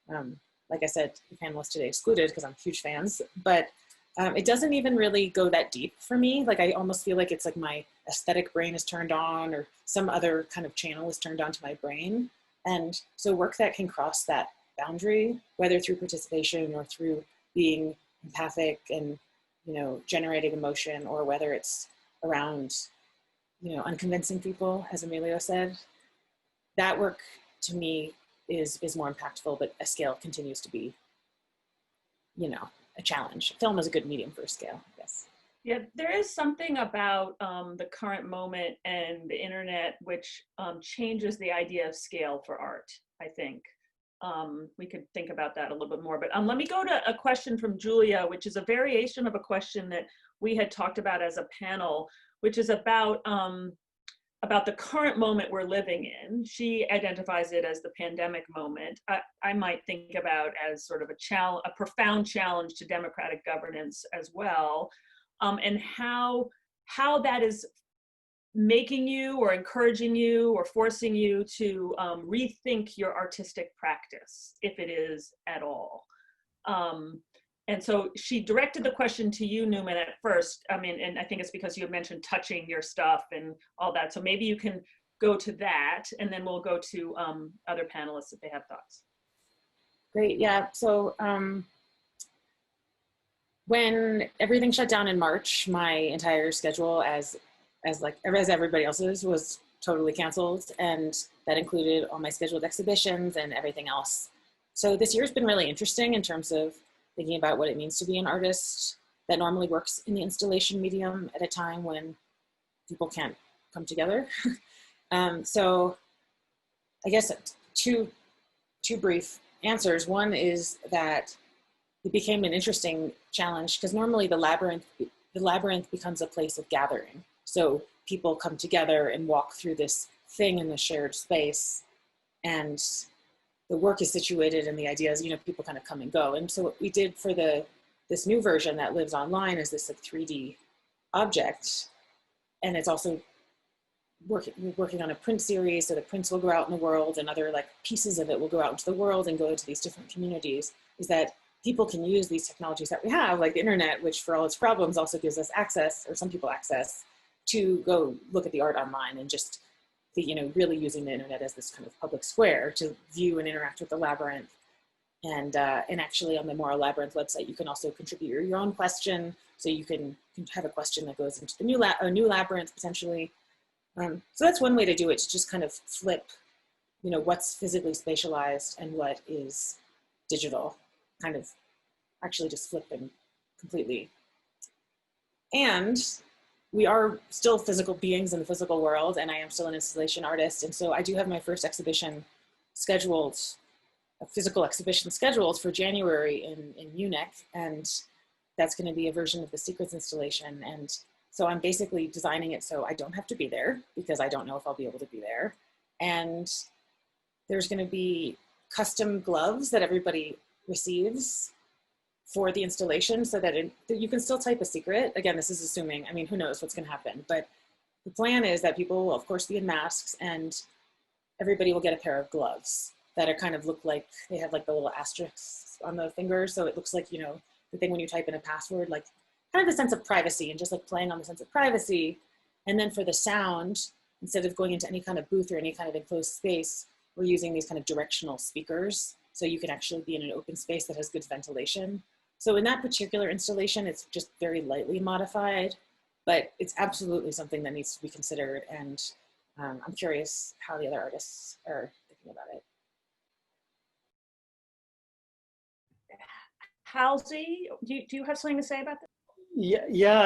like I said, the panelists today excluded because I'm huge fans, but it doesn't even really go that deep for me. I almost feel like it's like my aesthetic brain is turned on, or some other kind of channel is turned on to my brain. And so work that can cross that boundary, whether through participation or through being empathic and, generating emotion, or whether it's around, unconvincing people, as Emilio said, that work to me is more impactful, but a scale continues to be, a challenge. Film is a good medium for scale, I guess. Yeah, there is something about the current moment and the internet which changes the idea of scale for art, I think. we could think about that a little bit more. But let me go to a question from Julia, which is a variation of a question that we had talked about as a panel, which is about the current moment we're living in. She identifies it as the pandemic moment. I might think about as sort of a profound challenge to democratic governance as well, and how that is making you or encouraging you or forcing you to rethink your artistic practice, if it is at all. And so she directed the question to you, Newman, at first. I mean, and I think it's because you had mentioned touching your stuff and all that. So maybe you can go to that, and then we'll go to other panelists if they have thoughts. Great, yeah. So when everything shut down in March, my entire schedule, as everybody else's, was totally canceled, and that included all my scheduled exhibitions and everything else. So this year's been really interesting in terms of thinking about what it means to be an artist that normally works in the installation medium at a time when people can't come together. So I guess two brief answers. One is that it became an interesting challenge because normally the labyrinth becomes a place of gathering. So people come together and walk through this thing in the shared space, and the work is situated and the ideas, people kind of come and go. And so what we did for this new version that lives online is this 3D object. And it's also we're working on a print series, so the prints will go out in the world and other pieces of it will go out into the world and go into these different communities, is that people can use these technologies that we have, like the internet, which for all its problems also gives us access, or some people access, to go look at the art online and just really using the internet as this kind of public square to view and interact with the labyrinth. And actually on the Moral Labyrinth website, you can also contribute your own question. So you can have a question that goes into the new labyrinth potentially. So that's one way to do it, to just kind of flip, what's physically spatialized and what is digital, kind of actually just flip them completely. And we are still physical beings in the physical world, and I am still an installation artist. And so I do have my first exhibition scheduled, a physical exhibition scheduled for January in Munich. And that's going to be a version of the Secrets installation. And so I'm basically designing it so I don't have to be there, because I don't know if I'll be able to be there. And there's going to be custom gloves that everybody receives for the installation, so that you can still type a secret. Again, this is assuming, who knows what's going to happen, but the plan is that people will of course be in masks, and everybody will get a pair of gloves that are kind of look like they have the little asterisks on the fingers. So it looks like, the thing when you type in a password, kind of the sense of privacy, and just playing on the sense of privacy. And then for the sound, instead of going into any kind of booth or any kind of enclosed space, we're using these kind of directional speakers. So you can actually be in an open space that has good ventilation. So in that particular installation, it's just very lightly modified, but it's absolutely something that needs to be considered. And I'm curious how the other artists are thinking about it. Halsey, do you have something to say about that? Yeah.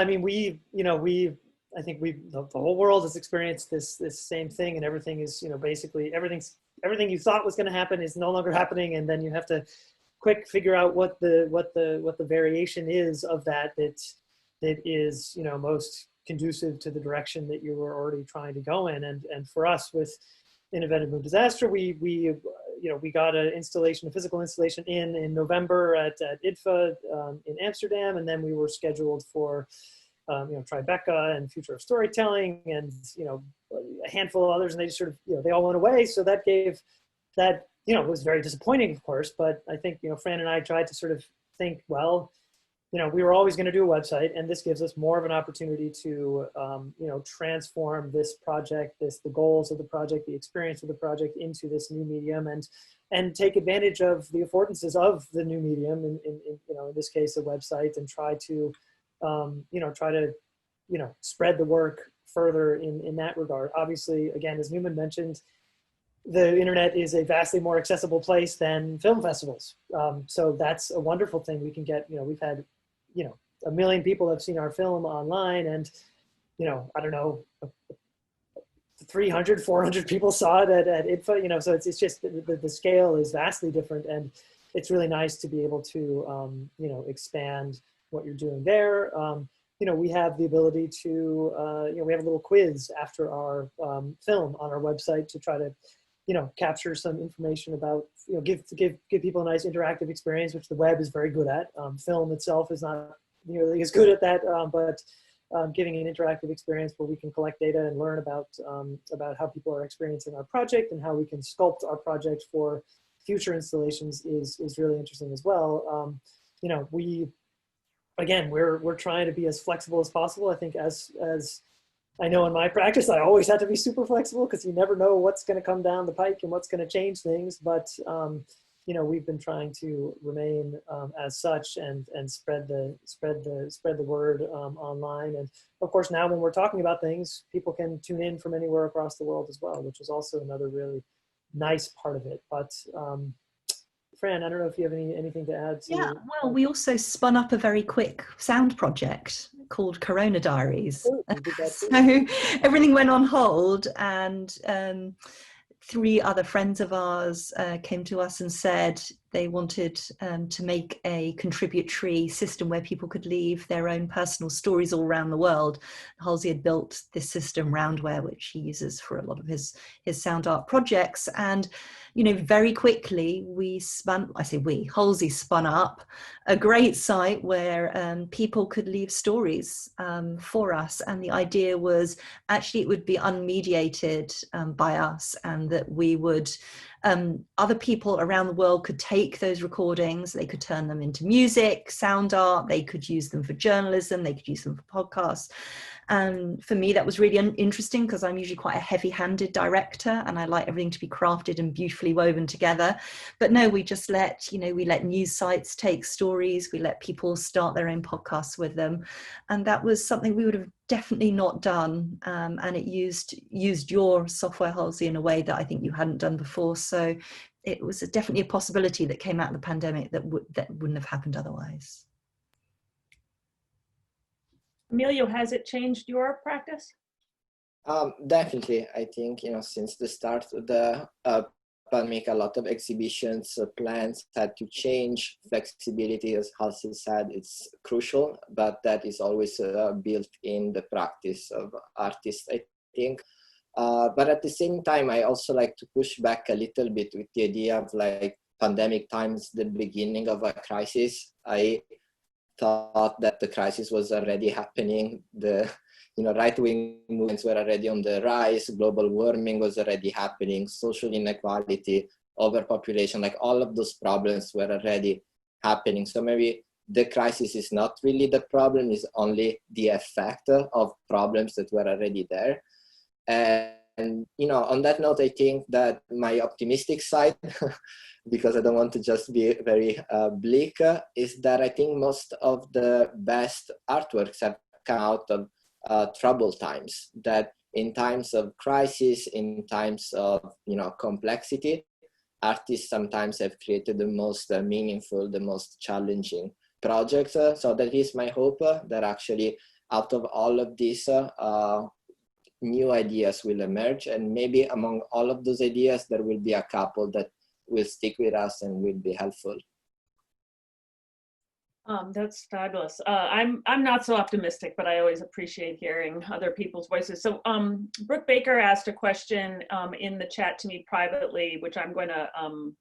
I think the whole world has experienced this same thing, and everything is, basically everything you thought was going to happen is no longer happening, and then you have to quick figure out what the variation is of that is most conducive to the direction that you were already trying to go in. And for us with Innovative Mood Disaster, we got a physical installation in November at IDFA in Amsterdam, and then we were scheduled for Tribeca and Future of Storytelling and a handful of others, and they just sort of they all went away. So that it was very disappointing, of course, but I think, Fran and I tried to sort of think, well, we were always going to do a website, and this gives us more of an opportunity to, transform this project, the goals of the project, the experience of the project into this new medium, and take advantage of the affordances of the new medium, in this case, a website, and try to spread the work further in that regard. Obviously, again, as Newman mentioned, the internet is a vastly more accessible place than film festivals. So that's a wonderful thing. We can get, we've had, 1 million people have seen our film online, and, I don't know, 300, 400 people saw it at IDFA, you know, so it's just the scale is vastly different, and it's really nice to be able to, you know, expand what you're doing there. You know, we have the ability to, you know, we have a little quiz after our film on our website to try to, you know, capture some information about, you know, give people a nice interactive experience, which the web is very good at. Film itself is not nearly as good at that, but giving an interactive experience where we can collect data and learn about how people are experiencing our project and how we can sculpt our project for future installations is really interesting as well. You know, we're trying to be as flexible as possible. I think as I know in my practice, I always have to be super flexible because you never know what's going to come down the pike and what's going to change things. But you know, we've been trying to remain as such and spread the word online. And of course, now when we're talking about things, people can tune in from anywhere across the world as well, which is also another really nice part of it. But Fran, I don't know if you have anything to add to. Yeah, well, we also spun up a very quick sound project called Corona Diaries. So everything went on hold, and 3 other friends of ours came to us and said they wanted to make a contributory system where people could leave their own personal stories all around the world. Halsey had built this system, Roundware, which he uses for a lot of his sound art projects. And, you know, very quickly Halsey spun up a great site where people could leave stories for us. And the idea was actually it would be unmediated by us, and that we would, other people around the world could take those recordings, they could turn them into music, sound art, they could use them for journalism, they could use them for podcasts. And for me, that was really interesting because I'm usually quite a heavy-handed director and I like everything to be crafted and beautifully woven together. But no, we just let news sites take stories, we let people start their own podcasts with them. And that was something we would have definitely not done. And it used your software, Halsey, in a way that I think you hadn't done before. So it was definitely a possibility that came out of the pandemic that wouldn't have happened otherwise. Emilio, has it changed your practice? Definitely. I think, you know, since the start of the pandemic, a lot of exhibitions plans had to change. Flexibility, as Halsey said, it's crucial, but that is always built in the practice of artists, I think. But at the same time, I also like to push back a little bit with the idea of like pandemic times, the beginning of a crisis. I thought that the crisis was already happening. The right-wing movements were already on the rise. Global warming was already happening. Social inequality, overpopulation, like all of those problems were already happening. So maybe the crisis is not really the problem, it's only the effect of problems that were already there. And you know, on that note, I think that my optimistic side, because I don't want to just be very bleak, is that I think most of the best artworks have come out of troubled times. That in times of crisis, in times of complexity, artists sometimes have created the most meaningful, the most challenging projects. So that is my hope that actually out of all of these new ideas will emerge, and maybe among all of those ideas there will be a couple that will stick with us and will be helpful. That's fabulous. I'm not so optimistic, but I always appreciate hearing other people's voices. So Brooke Baker asked a question in the chat to me privately, which I'm going to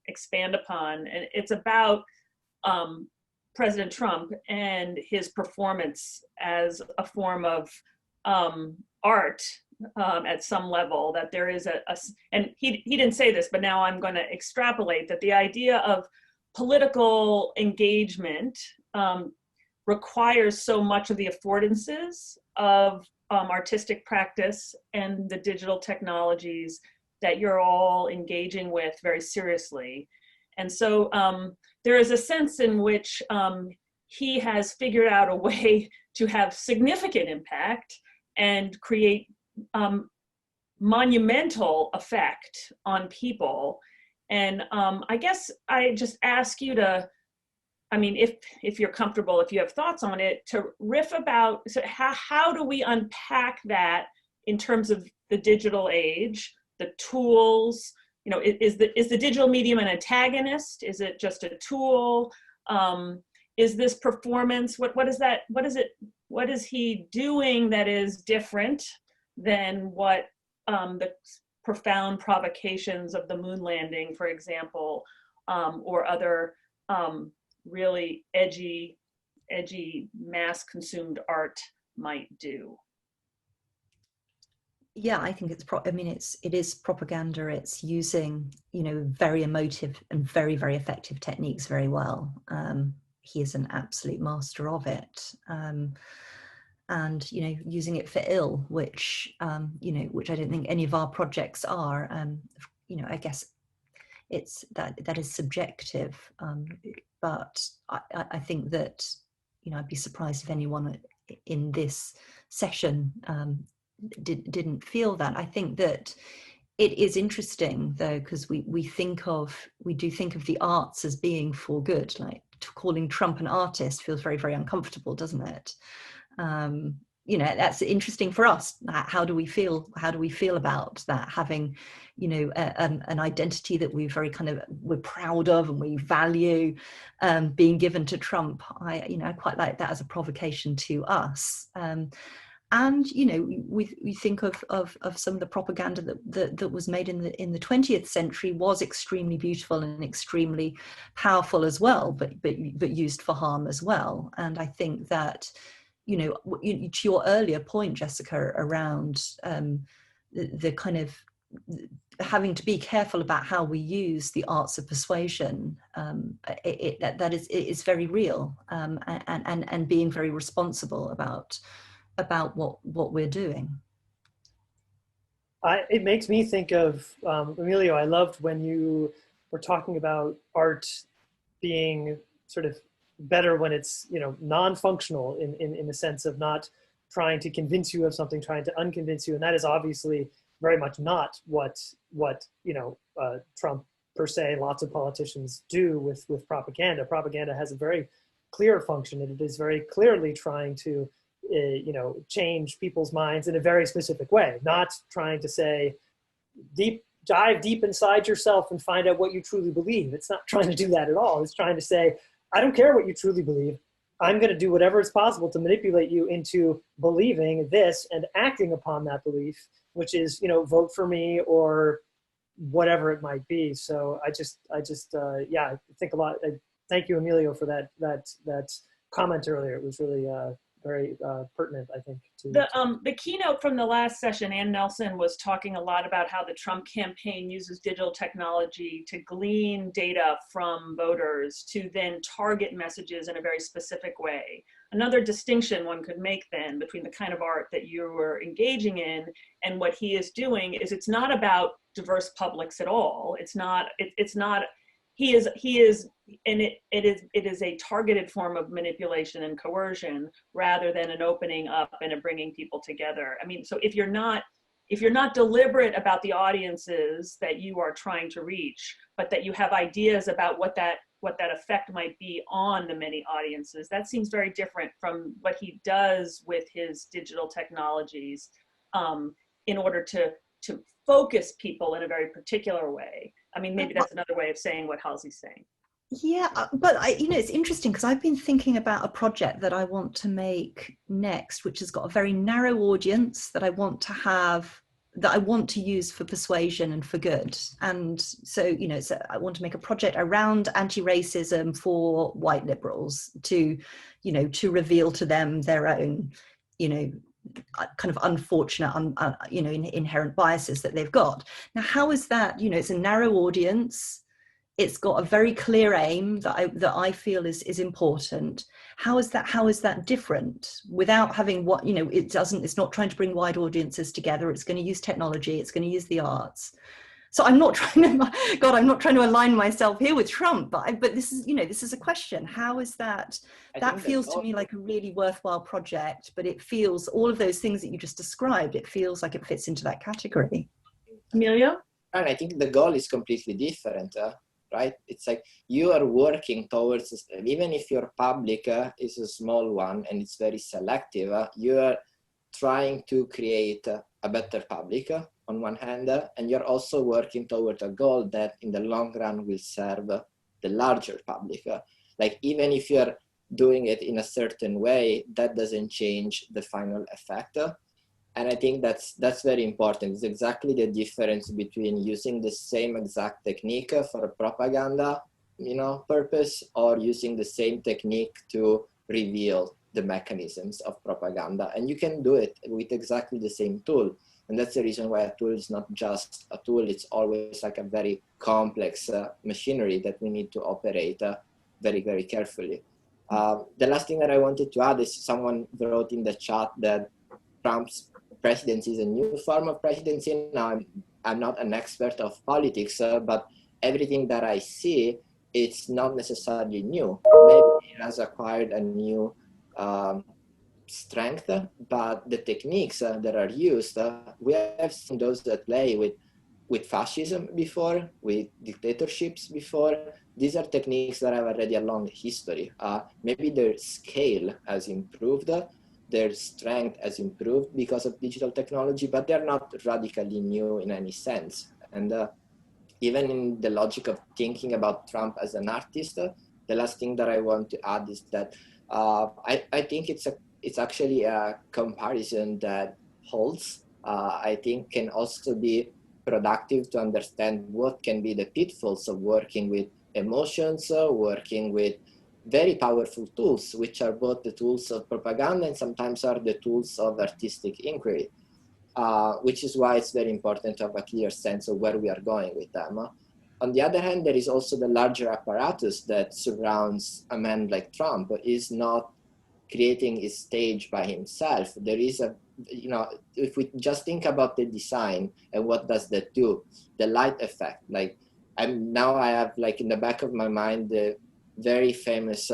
expand upon, and it's about President Trump and his performance as a form of art at some level, that there is and he didn't say this, but now I'm going to extrapolate that the idea of political engagement requires so much of the affordances of artistic practice and the digital technologies that you're all engaging with very seriously. And so there is a sense in which he has figured out a way to have significant impact and create monumental effect on people. And I guess I just ask you to, I mean, if you're comfortable, if you have thoughts on it, to riff about how do we unpack that in terms of the digital age, the tools, you know, is the digital medium an antagonist? Is it just a tool? Is this performance, what is he doing that is different than what the profound provocations of the moon landing, for example, or other really edgy mass-consumed art might do? Yeah, I think it is propaganda. It's using, you know, very emotive and very, very effective techniques very well. He is an absolute master of it. And, you know, using it for ill, which, you know, which I don't think any of our projects are. You know, I guess it's that is subjective. But I think that, you know, I'd be surprised if anyone in this session didn't feel that. I think that it is interesting though, because we do think of the arts as being for good. Like calling Trump an artist feels very, very uncomfortable, doesn't it? You know, that's interesting for us. How do we feel about that, having, you know, an identity that we're proud of and we value, being given to Trump? I quite like that as a provocation to us. And, you know, we think of some of the propaganda that was made in the 20th century was extremely beautiful and extremely powerful as well, but used for harm as well. And I think that, you know, to your earlier point, Jessica, around the kind of having to be careful about how we use the arts of persuasion, that is very real, and being very responsible about what we're doing. It makes me think of, Emilio, I loved when you were talking about art being sort of better when it's, you know, non-functional in the sense of not trying to convince you of something, trying to unconvince you. And that is obviously very much not what you know, Trump per se, lots of politicians do with propaganda. Propaganda has a very clear function, and it is very clearly trying to you know, change people's minds in a very specific way, not trying to say, dive deep inside yourself and find out what you truly believe. It's not trying to do that at all. It's trying to say, I don't care what you truly believe. I'm going to do whatever is possible to manipulate you into believing this and acting upon that belief, which is, you know, vote for me or whatever it might be. So I just yeah, I think a lot. Thank you, Emilio, for that comment earlier. It was really very pertinent, I think. The keynote from the last session, Ann Nelson was talking a lot about how the Trump campaign uses digital technology to glean data from voters to then target messages in a very specific way. Another distinction one could make then between the kind of art that you were engaging in and what he is doing is it's not about diverse publics at all. He is, and it is a targeted form of manipulation and coercion rather than an opening up and a bringing people together. I mean, so if you're not deliberate about the audiences that you are trying to reach, but that you have ideas about what that effect might be on the many audiences, that seems very different from what he does with his digital technologies in order to focus people in a very particular way. I mean, maybe that's another way of saying what Halsey's saying. Yeah, but you know, it's interesting because I've been thinking about a project that I want to make next, which has got a very narrow audience that I want to use for persuasion and for good. And so, you know, I want to make a project around anti-racism for white liberals to reveal to them their own, you know, kind of unfortunate, you know, inherent biases that they've got. Now, how is that? You know, it's a narrow audience. It's got a very clear aim that I feel is important. How is that different without having what, you know, it's not trying to bring wide audiences together. It's going to use technology. It's going to use the arts. So I'm not trying to align myself here with Trump, but this is, you know, this is a question. How is that? That feels to me like a really worthwhile project, but it feels, all of those things that you just described, it feels like it fits into that category. Emilio? And I think the goal is completely different, right? It's like you are working towards, even if your public is a small one and it's very selective, you are trying to create a better public on one hand, and you're also working toward a goal that in the long run will serve the larger public. Like even if you're doing it in a certain way, that doesn't change the final effect. And I think that's very important. It's exactly the difference between using the same exact technique for a propaganda, purpose, or using the same technique to reveal the mechanisms of propaganda. And you can do it with exactly the same tool. And that's the reason why a tool is not just a tool. It's always like a very complex machinery that we need to operate very, very carefully. The last thing that I wanted to add is someone wrote in the chat that Trump's presidency is a new form of presidency. Now, I'm not an expert of politics, but everything that I see, it's not necessarily new. Maybe it has acquired a new strength, but the techniques that are used, we have seen those that play with fascism before, with dictatorships before. These are techniques that have already a long history. Maybe their scale has improved, their strength has improved because of digital technology, but they're not radically new in any sense. And even in the logic of thinking about Trump as an artist, the last thing that I want to add is that I think it's actually a comparison that holds. I think can also be productive to understand what can be the pitfalls of working with emotions, working with very powerful tools, which are both the tools of propaganda and sometimes are the tools of artistic inquiry, which is why it's very important to have a clear sense of where we are going with them. On the other hand, there is also the larger apparatus that surrounds a man like Trump. Is not creating his stage by himself. There is a, if we just think about the design and what does that do, the light effect, like I have like in the back of my mind, the very famous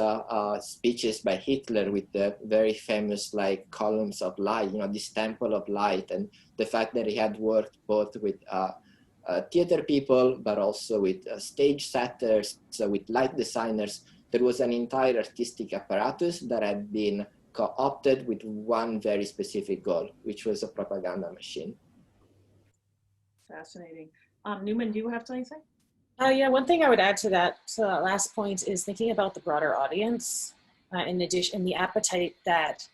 speeches by Hitler with the very famous like columns of light, this temple of light, and the fact that he had worked both with theater people, but also with stage setters, so with light designers. There was an entire artistic apparatus that had been co-opted with one very specific goal, which was a propaganda machine. Fascinating. Newman, do you have anything? Yeah, one thing I would add to that last point is thinking about the broader audience, in addition, the appetite that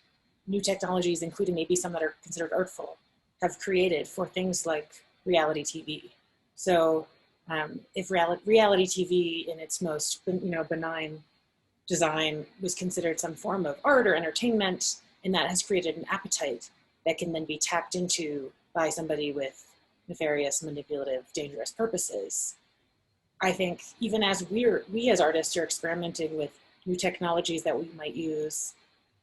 new technologies, including maybe some that are considered artful, have created for things like reality TV. So if reality TV in its most benign design was considered some form of art or entertainment, and that has created an appetite that can then be tapped into by somebody with nefarious, manipulative, dangerous purposes. I think even as we as artists are experimenting with new technologies that we might use,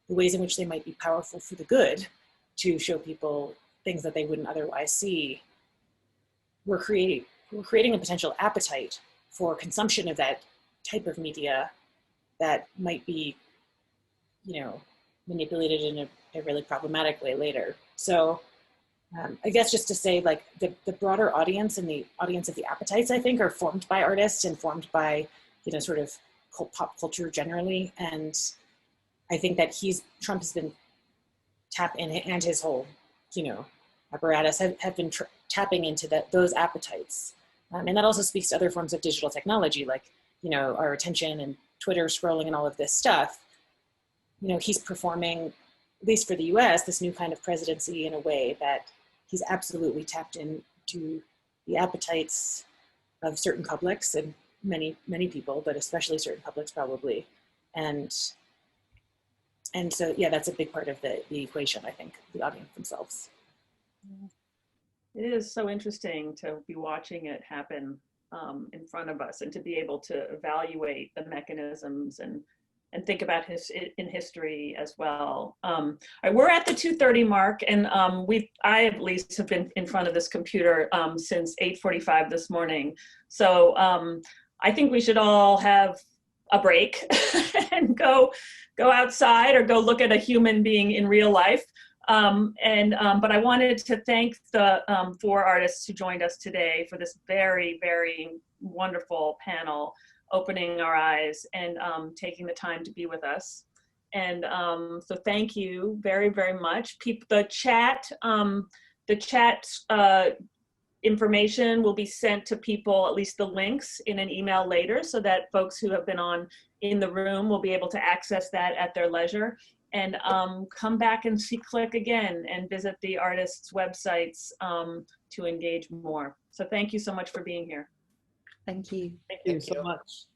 the ways in which they might be powerful for the good to show people things that they wouldn't otherwise see, we're creating a potential appetite for consumption of that type of media that might be, manipulated in a really problematic way later. So I guess just to say, like, the broader audience and the audience of the appetites, I think, are formed by artists and formed by, sort of pop culture generally. And I think that Trump has been and his whole, apparatus have been tapping into those appetites. And that also speaks to other forms of digital technology, like, our attention and Twitter scrolling and all of this stuff. He's performing, at least for the US, this new kind of presidency in a way that he's absolutely tapped into the appetites of certain publics and many, many people, but especially certain publics probably. And so, yeah, that's a big part of the equation, I think, the audience themselves. It is so interesting to be watching it happen in front of us and to be able to evaluate the mechanisms and think about in history as well. We're at the 2:30 mark, and I at least have been in front of this computer since 8:45 this morning. So I think we should all have a break and go outside or go look at a human being in real life. But I wanted to thank the 4 artists who joined us today for this very, very wonderful panel, opening our eyes and taking the time to be with us. And so thank you very, very much. The chat information will be sent to people, at least the links, in an email later, so that folks who have been on in the room will be able to access that at their leisure. And come back and see CLIC again and visit the artists' websites to engage more. So thank you so much for being here. Thank you. Thank you so much.